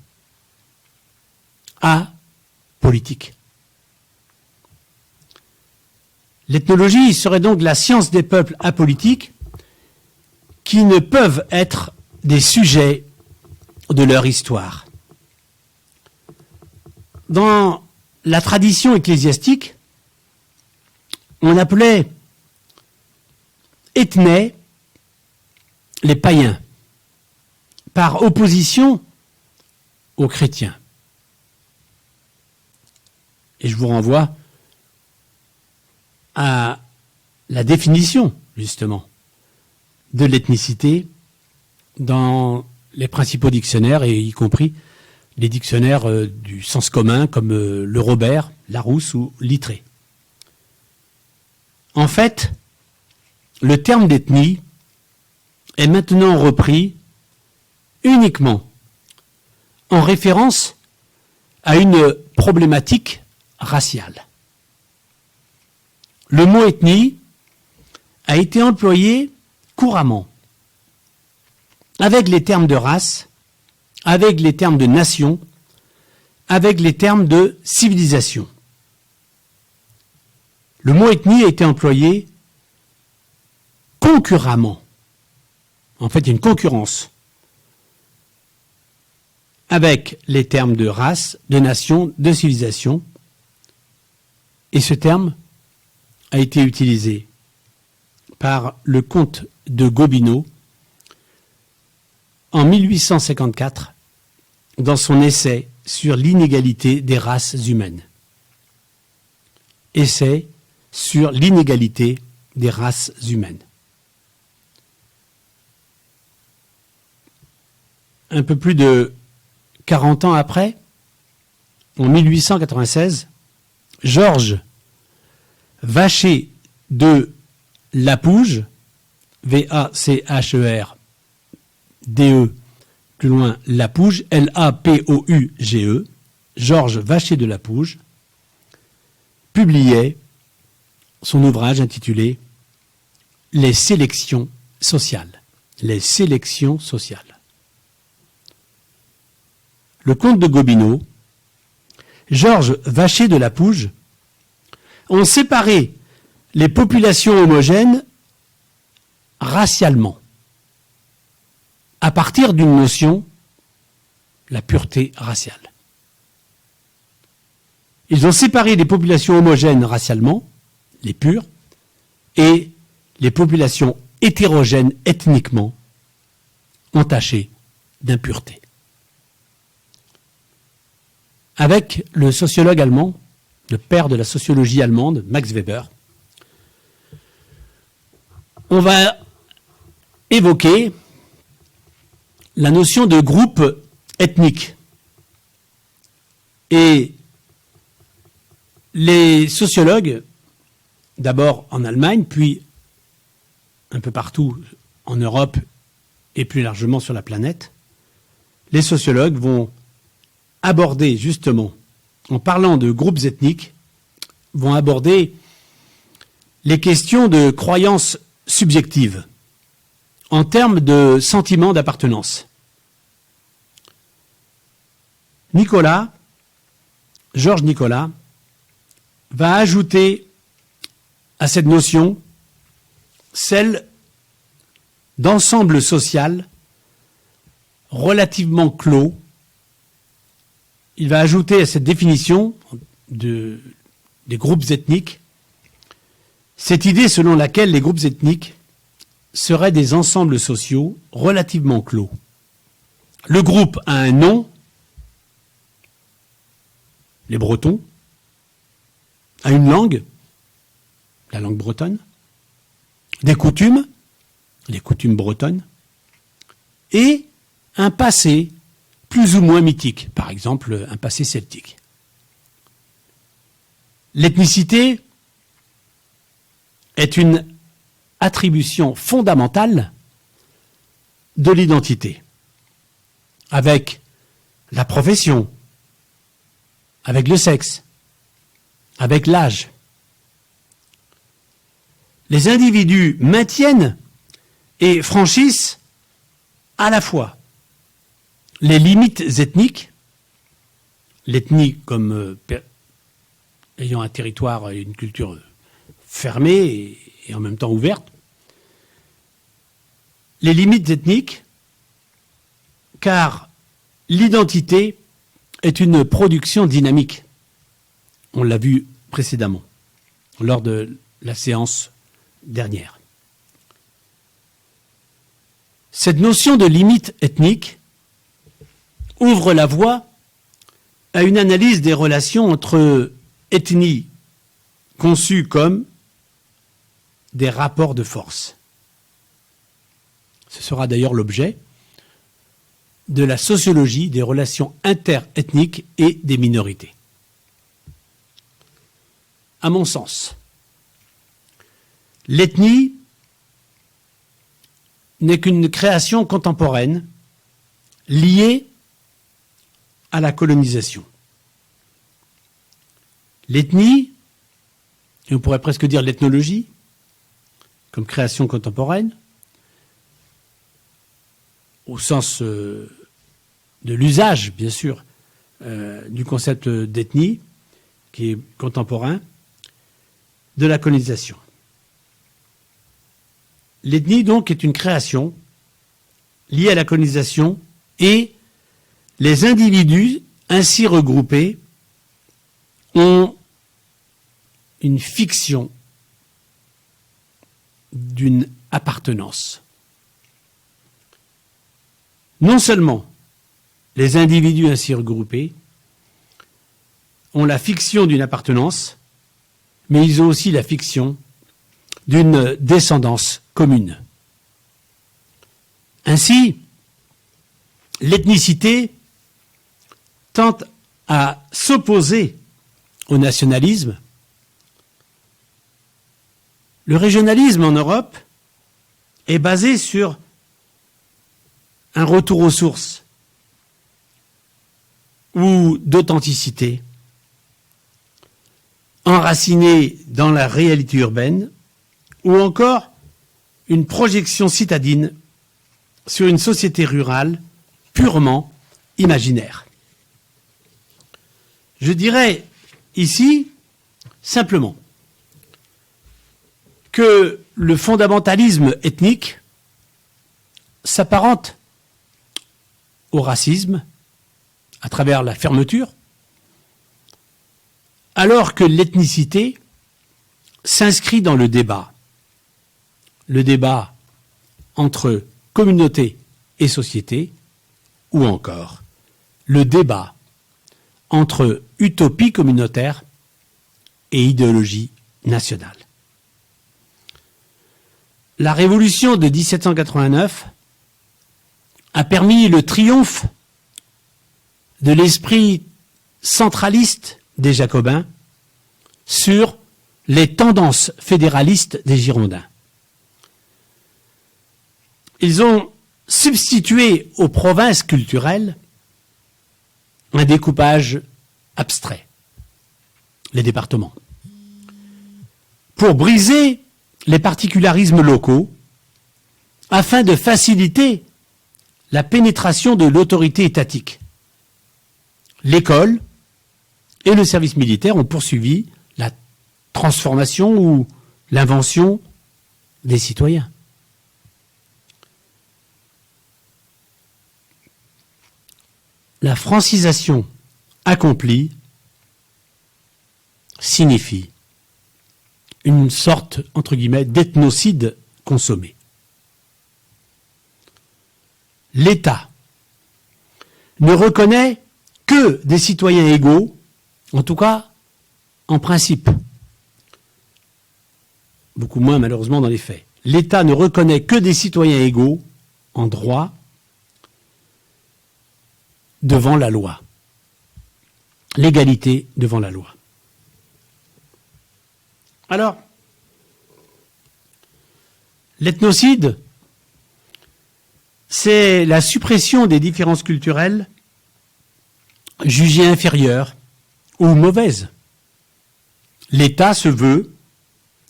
apolitique. L'ethnologie serait donc la science des peuples apolitiques qui ne peuvent être des sujets de leur histoire. Dans la tradition ecclésiastique, on appelait ethnées les païens, par opposition aux chrétiens. Et je vous renvoie à la définition, justement, de l'ethnicité dans les principaux dictionnaires, et y compris les dictionnaires du sens commun, comme le Robert, Larousse ou Littré. En fait, le terme d'ethnie est maintenant repris uniquement en référence à une problématique raciale. Le mot ethnie a été employé couramment avec les termes de race, avec les termes de nation, avec les termes de civilisation. Le mot ethnie a été employé concurremment. En fait, il y a une concurrence avec les termes de race, de nation, de civilisation. Et ce terme a été utilisé par le comte de Gobineau en 1854 dans son essai sur l'inégalité des races humaines. Essai sur l'inégalité des races humaines. Un peu plus de 40 ans après, en 1896, Georges Vacher de Lapouge, V-A-C-H-E-R-D-E, plus loin Lapouge, L-A-P-O-U-G-E, Georges Vacher de Lapouge, publiait son ouvrage intitulé « Les sélections sociales ». Les sélections sociales. Le comte de Gobineau, Georges Vacher de Lapouge, ont séparé les populations homogènes racialement, à partir d'une notion, la pureté raciale. Ils ont séparé les populations homogènes racialement, les pures, et les populations hétérogènes ethniquement, entachées d'impureté. Avec le sociologue allemand, le père de la sociologie allemande, Max Weber, on va évoquer la notion de groupe ethnique. Et les sociologues, d'abord en Allemagne, puis un peu partout en Europe et plus largement sur la planète, les sociologues vont aborder justement, en parlant de groupes ethniques, vont aborder les questions de croyances subjectives en termes de sentiment d'appartenance. Georges Nicolas, va ajouter à cette notion celle d'ensemble social relativement clos. Il va ajouter à cette définition des groupes ethniques cette idée selon laquelle les groupes ethniques seraient des ensembles sociaux relativement clos. Le groupe a un nom, les Bretons, a une langue, la langue bretonne, des coutumes, les coutumes bretonnes, et un passé plus ou moins mythique, par exemple un passé celtique. L'ethnicité est une attribution fondamentale de l'identité, avec la profession, avec le sexe, avec l'âge. Les individus maintiennent et franchissent à la fois les limites ethniques, l'ethnie comme ayant un territoire et une culture fermée et en même temps ouverte, les limites ethniques, car l'identité est une production dynamique. On l'a vu précédemment, lors de la séance dernière. Cette notion de limite ethnique ouvre la voie à une analyse des relations entre ethnies conçues comme des rapports de force. Ce sera d'ailleurs l'objet de la sociologie des relations interethniques et des minorités. À mon sens, l'ethnie n'est qu'une création contemporaine liée à la colonisation. L'ethnie, et on pourrait presque dire l'ethnologie, comme création contemporaine, au sens de l'usage, bien sûr, du concept d'ethnie, qui est contemporain, de la colonisation. L'ethnie, donc, est une création liée à la colonisation et les individus ainsi regroupés ont une fiction d'une appartenance. Non seulement les individus ainsi regroupés ont la fiction d'une appartenance, mais ils ont aussi la fiction d'une descendance commune. Ainsi, l'ethnicité tente à s'opposer au nationalisme. Le régionalisme en Europe est basé sur un retour aux sources ou d'authenticité, enraciné dans la réalité urbaine, ou encore une projection citadine sur une société rurale purement imaginaire. Je dirais ici simplement que le fondamentalisme ethnique s'apparente au racisme à travers la fermeture, alors que l'ethnicité s'inscrit dans le débat entre communauté et société, ou encore le débat entre utopie communautaire et idéologie nationale. La révolution de 1789 a permis le triomphe de l'esprit centraliste des Jacobins sur les tendances fédéralistes des Girondins. Ils ont substitué aux provinces culturelles un découpage abstrait, les départements, pour briser les particularismes locaux afin de faciliter la pénétration de l'autorité étatique. L'école et le service militaire ont poursuivi la transformation ou l'invention des citoyens. La francisation accomplie signifie une sorte, entre guillemets, d'ethnocide consommé. L'État ne reconnaît que des citoyens égaux, en tout cas en principe, beaucoup moins malheureusement dans les faits. L'État ne reconnaît que des citoyens égaux en droit devant la loi. L'égalité devant la loi. Alors, l'ethnocide, c'est la suppression des différences culturelles jugées inférieures ou mauvaises. L'État se veut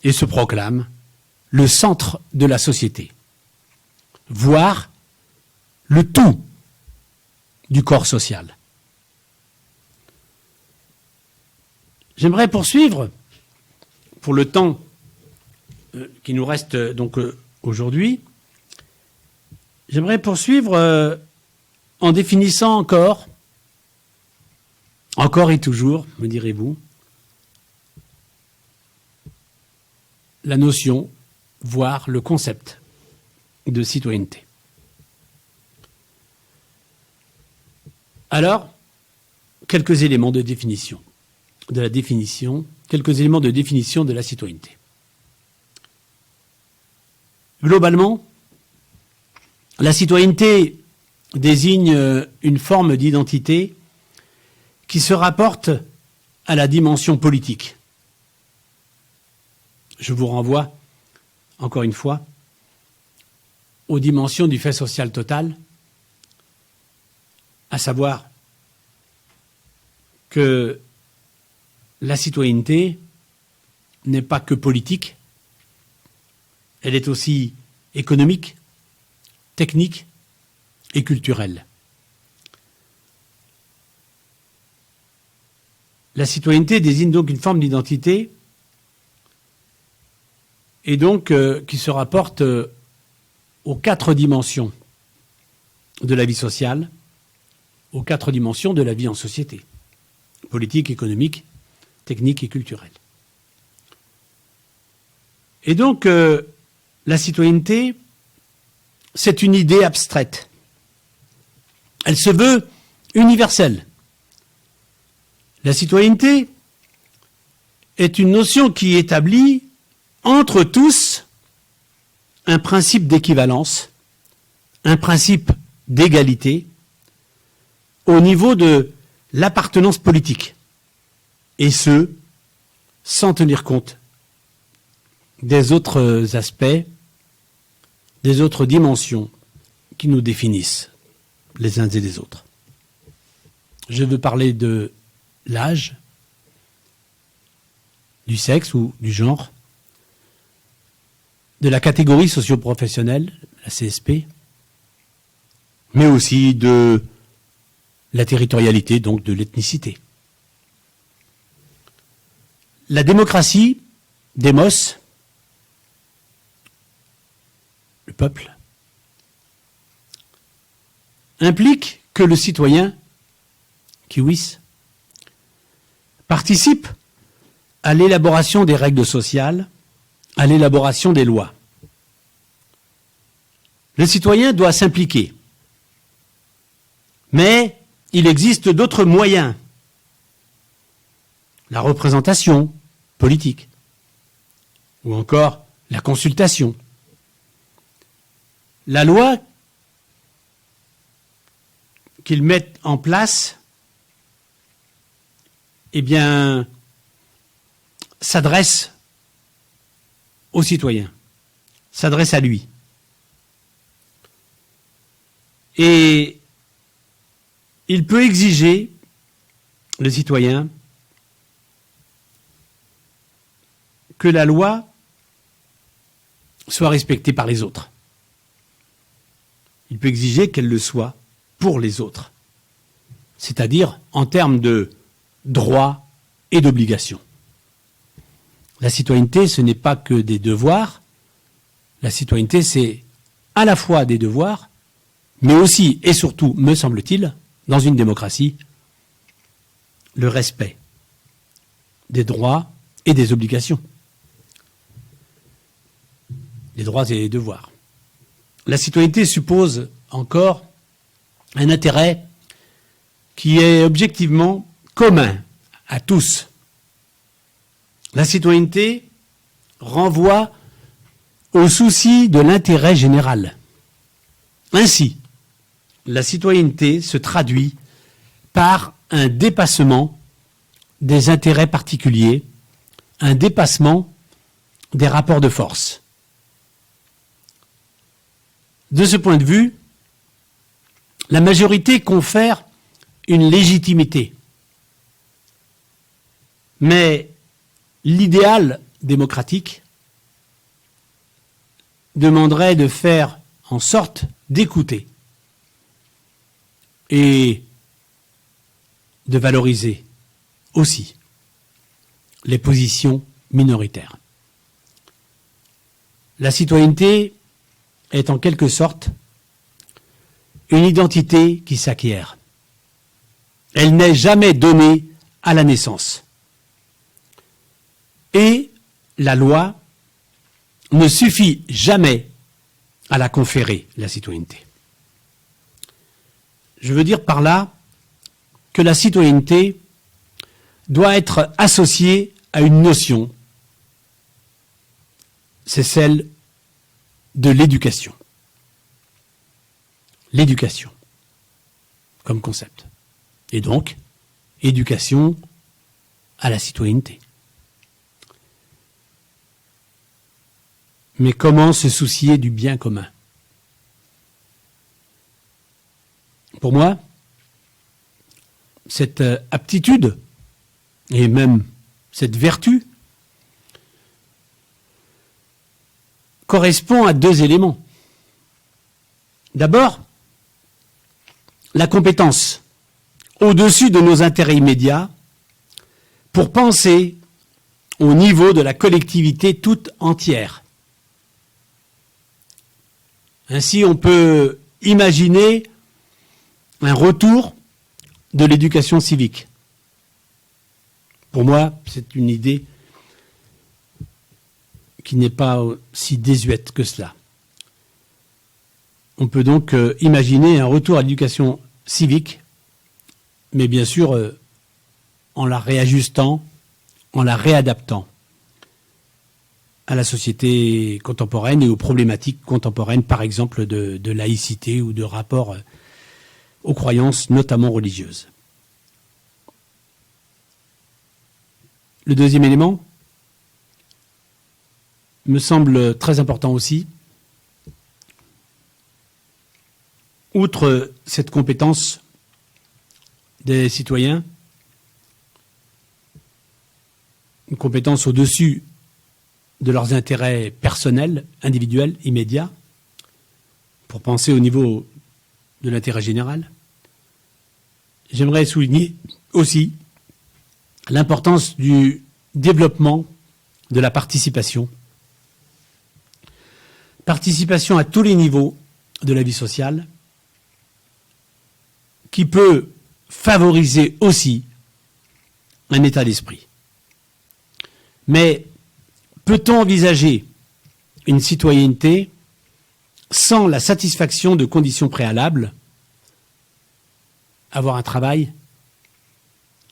et se proclame le centre de la société, voire le tout du corps social. J'aimerais poursuivre, pour le temps qui nous reste donc aujourd'hui, j'aimerais poursuivre en définissant encore et toujours, me direz-vous, la notion, voire le concept de citoyenneté. Alors, quelques éléments de définition, quelques éléments de définition de la citoyenneté. Globalement, la citoyenneté désigne une forme d'identité qui se rapporte à la dimension politique. Je vous renvoie, encore une fois, aux dimensions du fait social total, à savoir que la citoyenneté n'est pas que politique, elle est aussi économique, technique et culturelle. La citoyenneté désigne donc une forme d'identité et donc qui se rapporte aux 4 dimensions de la vie sociale, aux 4 dimensions de la vie en société, politique, économique, technique et culturelle. Et donc, la citoyenneté, c'est une idée abstraite. Elle se veut universelle. La citoyenneté est une notion qui établit entre tous un principe d'équivalence, un principe d'égalité au niveau de l'appartenance politique, et ce, sans tenir compte des autres aspects, des autres dimensions qui nous définissent les uns et les autres. Je veux parler de l'âge, du sexe ou du genre, de la catégorie socio-professionnelle, la CSP, mais aussi de la territorialité, donc de l'ethnicité. La démocratie, démos, le peuple, implique que le citoyen, kiwis, participe à l'élaboration des règles sociales, à l'élaboration des lois. Le citoyen doit s'impliquer. Mais il existe d'autres moyens. La représentation politique, ou encore la consultation. La loi qu'ils mettent en place, eh bien, s'adresse au citoyen, s'adresse à lui. Et il peut exiger le citoyen que la loi soit respectée par les autres. Il peut exiger qu'elle le soit pour les autres, c'est-à-dire en termes de droits et d'obligations. La citoyenneté, ce n'est pas que des devoirs. La citoyenneté, c'est à la fois des devoirs, mais aussi et surtout, me semble-t-il, dans une démocratie, le respect des droits et des obligations. Les droits et les devoirs. La citoyenneté suppose encore un intérêt qui est objectivement commun à tous. La citoyenneté renvoie au souci de l'intérêt général. Ainsi, la citoyenneté se traduit par un dépassement des intérêts particuliers, un dépassement des rapports de force. De ce point de vue, la majorité confère une légitimité. Mais l'idéal démocratique demanderait de faire en sorte d'écouter et de valoriser aussi les positions minoritaires. La citoyenneté est en quelque sorte une identité qui s'acquiert. Elle n'est jamais donnée à la naissance. Et la loi ne suffit jamais à la conférer, la citoyenneté. Je veux dire par là que la citoyenneté doit être associée à une notion, c'est celle de l'éducation. L'éducation comme concept. Et donc, éducation à la citoyenneté. Mais comment se soucier du bien commun? Pour moi, cette aptitude, et même cette vertu, correspond à deux éléments. D'abord, la compétence au-dessus de nos intérêts immédiats pour penser au niveau de la collectivité toute entière. Ainsi, on peut imaginer un retour de l'éducation civique. Pour moi, c'est une idée qui n'est pas si désuète que cela. On peut donc imaginer un retour à l'éducation civique, mais bien sûr en la réajustant, en la réadaptant à la société contemporaine et aux problématiques contemporaines, par exemple de laïcité ou de rapport aux croyances, notamment religieuses. Le deuxième élément me semble très important aussi. Outre cette compétence des citoyens, une compétence au-dessus de leurs intérêts personnels, individuels, immédiats, pour penser au niveau de l'intérêt général, j'aimerais souligner aussi l'importance du développement de la participation. Participation à tous les niveaux de la vie sociale, qui peut favoriser aussi un état d'esprit. Mais peut-on envisager une citoyenneté sans la satisfaction de conditions préalables, avoir un travail,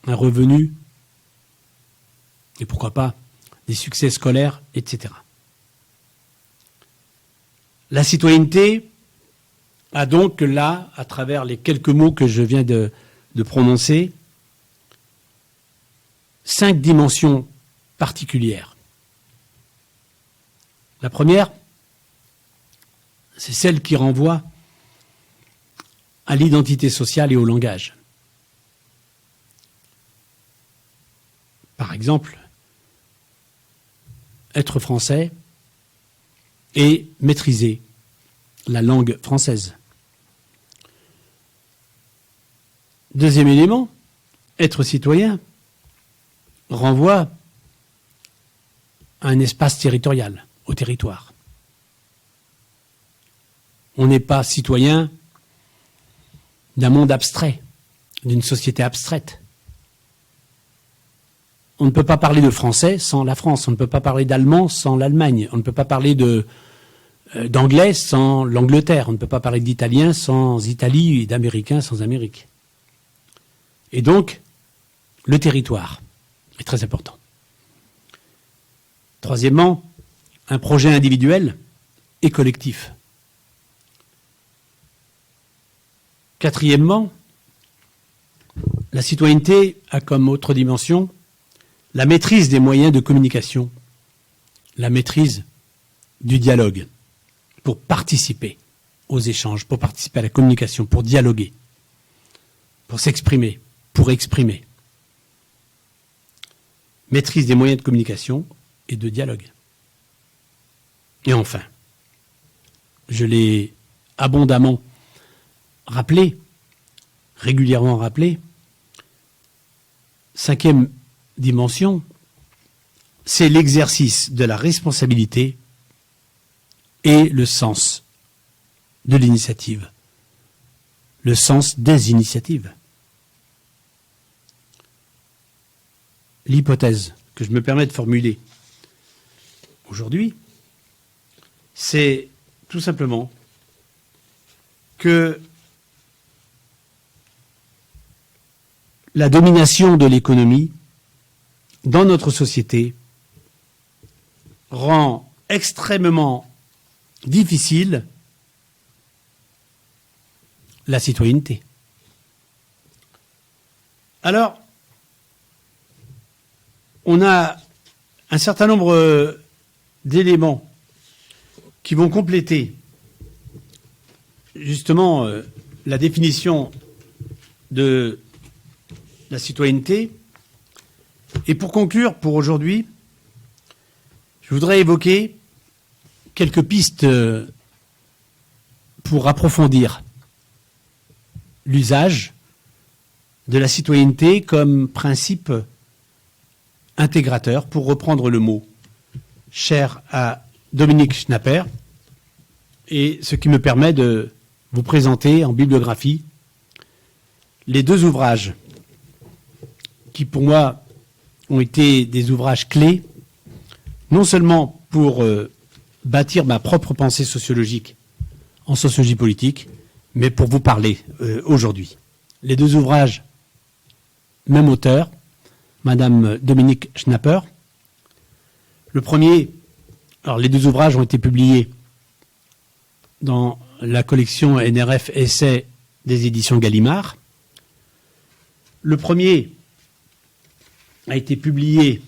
un revenu, et pourquoi pas des succès scolaires, etc. La citoyenneté a donc là, à travers les quelques mots que je viens de prononcer, 5 dimensions particulières. La première, c'est celle qui renvoie à l'identité sociale et au langage. Par exemple, être français et maîtriser la langue française. Deuxième élément, être citoyen renvoie à un espace territorial, au territoire. On n'est pas citoyen d'un monde abstrait, d'une société abstraite. On ne peut pas parler de français sans la France, on ne peut pas parler d'allemand sans l'Allemagne, on ne peut pas parler d'anglais sans l'Angleterre, on ne peut pas parler d'italien sans Italie et d'américain sans Amérique. Et donc, le territoire est très important. Troisièmement, un projet individuel et collectif. Quatrièmement, la citoyenneté a comme autre dimension la maîtrise des moyens de communication, la maîtrise du dialogue, pour participer aux échanges, pour participer à la communication, pour dialoguer, pour s'exprimer, pour exprimer. Maîtrise des moyens de communication et de dialogue. Et enfin, je l'ai abondamment rappelé, régulièrement rappelé, cinquième dimension, c'est l'exercice de la responsabilité et le sens de l'initiative, le sens des initiatives. L'hypothèse que je me permets de formuler aujourd'hui, c'est tout simplement que la domination de l'économie dans notre société rend extrêmement difficile la citoyenneté. Alors, on a un certain nombre d'éléments qui vont compléter justement la définition de la citoyenneté. Et pour conclure, pour aujourd'hui, je voudrais évoquer quelques pistes pour approfondir l'usage de la citoyenneté comme principe intégrateur, pour reprendre le mot cher à Dominique Schnapper, et ce qui me permet de vous présenter en bibliographie les deux ouvrages qui, pour moi, ont été des ouvrages clés, non seulement pour bâtir ma propre pensée sociologique en sociologie politique, mais pour vous parler aujourd'hui. Les deux ouvrages, même auteur, Madame Dominique Schnapper. Le premier, alors les deux ouvrages ont été publiés dans la collection NRF Essais des éditions Gallimard. Le premier a été publié,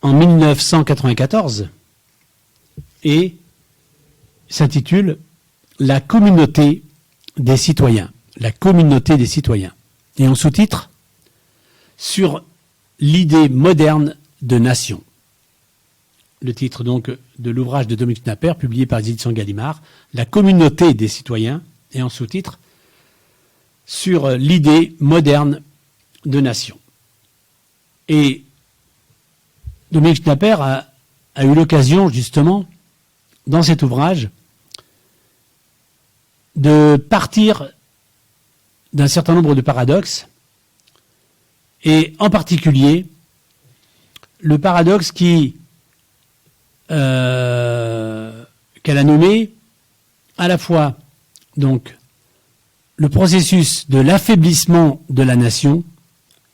en 1994 et s'intitule « La communauté des citoyens ». La communauté des citoyens. Et en sous-titre, sur l'idée moderne de nation. Le titre donc de l'ouvrage de Dominique Schnapper, publié par les éditions Gallimard, La communauté des citoyens, et en sous-titre, sur l'idée moderne de nation. Et Dominique Schnapper a eu l'occasion, justement, dans cet ouvrage, de partir d'un certain nombre de paradoxes, et en particulier le paradoxe qu'elle a nommé à la fois donc le processus de l'affaiblissement de la nation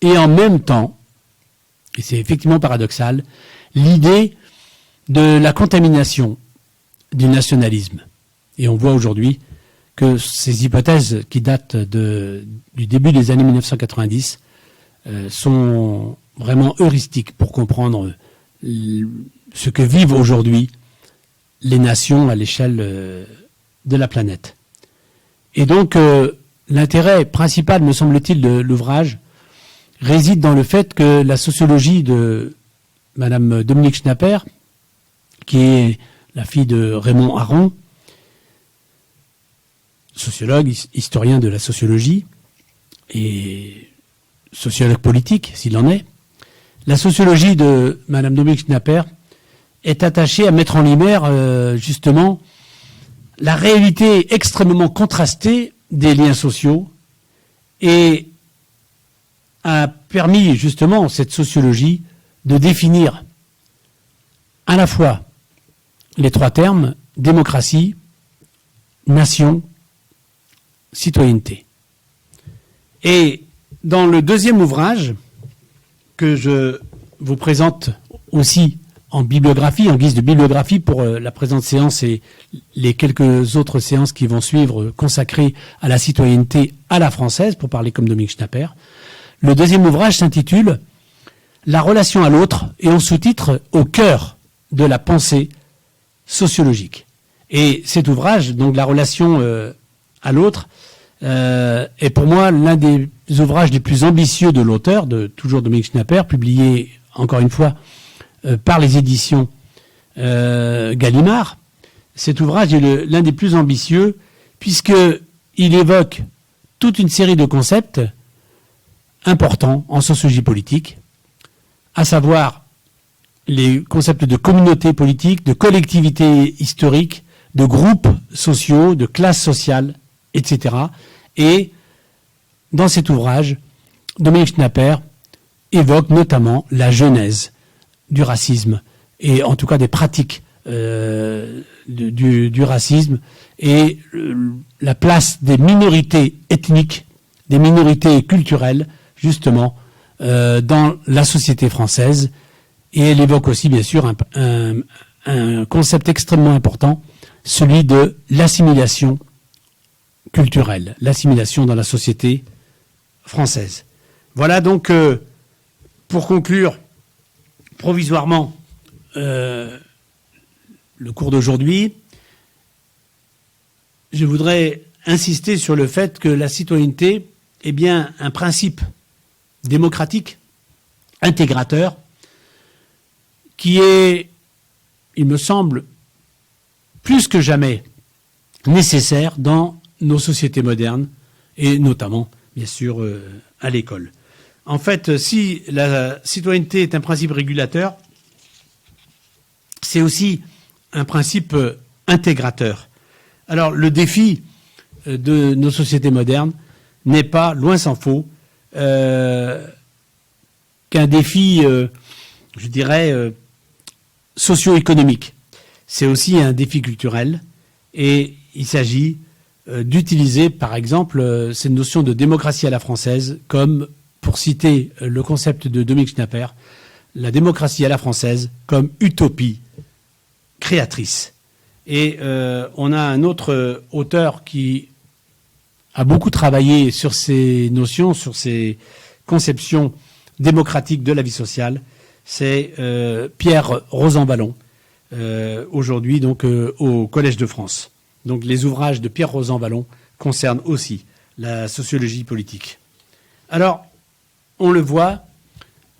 et en même temps, et c'est effectivement paradoxal, l'idée de la contamination du nationalisme. Et on voit aujourd'hui que ces hypothèses qui datent du début des années 1990 sont vraiment heuristiques pour comprendre ce que vivent aujourd'hui les nations à l'échelle de la planète. Et donc, l'intérêt principal, me semble-t-il, de l'ouvrage réside dans le fait que la sociologie de Madame Dominique Schnapper, qui est la fille de Raymond Aron, sociologue, historien de la sociologie et sociologue politique, s'il en est, la sociologie de Madame Dominique Schnapper est attachée à mettre en lumière justement la réalité extrêmement contrastée des liens sociaux et a permis justement cette sociologie de définir à la fois les trois termes démocratie, nation, citoyenneté. Et dans le deuxième ouvrage que je vous présente aussi en bibliographie, en guise de bibliographie pour la présente séance et les quelques autres séances qui vont suivre consacrées à la citoyenneté à la française, pour parler comme Dominique Schnapper. Le deuxième ouvrage s'intitule « La relation à l'autre » et en sous-titre « Au cœur de la pensée sociologique ». Et cet ouvrage, donc la relation à l'autre, est pour moi l'un des ouvrages les plus ambitieux de l'auteur, de toujours Dominique Schnapper, publié encore une fois par les éditions Gallimard. Cet ouvrage est l'un des plus ambitieux puisqu'il évoque toute une série de concepts importants en sociologie politique, à savoir les concepts de communauté politique, de collectivité historique, de groupes sociaux, de classes sociales, etc. Et dans cet ouvrage, Dominique Schnapper évoque notamment la genèse du racisme, et en tout cas des pratiques du racisme, et la place des minorités ethniques, des minorités culturelles, justement, dans la société française. Et elle évoque aussi, bien sûr, un concept extrêmement important, celui de l'assimilation culturelle, l'assimilation dans la société française. Voilà donc, pour conclure provisoirement le cours d'aujourd'hui, je voudrais insister sur le fait que la citoyenneté est bien un principe démocratique, intégrateur, qui est, il me semble, plus que jamais nécessaire dans nos sociétés modernes, et notamment, bien sûr, à l'école. En fait, si la citoyenneté est un principe régulateur, c'est aussi un principe intégrateur. Alors, le défi de nos sociétés modernes n'est pas, loin s'en faut, qu'un défi, je dirais, socio-économique. C'est aussi un défi culturel, et il s'agit d'utiliser, par exemple, cette notion de démocratie à la française comme, pour citer le concept de Dominique Schnapper, la démocratie à la française comme utopie créatrice. Et on a un autre auteur qui a beaucoup travaillé sur ces notions, sur ces conceptions démocratiques de la vie sociale, c'est Pierre Rosanvallon, aujourd'hui donc au Collège de France. Donc les ouvrages de Pierre Rosanvallon concernent aussi la sociologie politique. Alors, on le voit,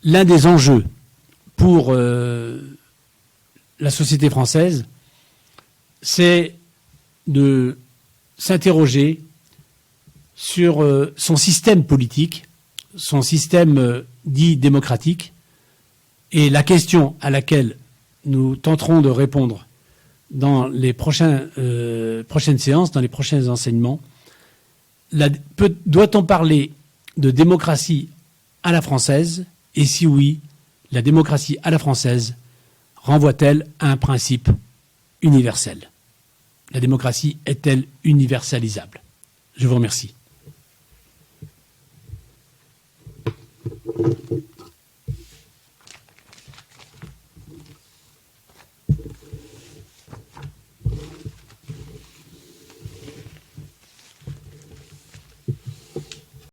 l'un des enjeux pour la société française, c'est de s'interroger sur son système politique, son système dit démocratique, et la question à laquelle nous tenterons de répondre dans les prochaines séances, dans les prochains enseignements, doit-on parler de démocratie à la française? Et si oui, la démocratie à la française renvoie-t-elle à un principe universel? La démocratie est-elle universalisable? Je vous remercie.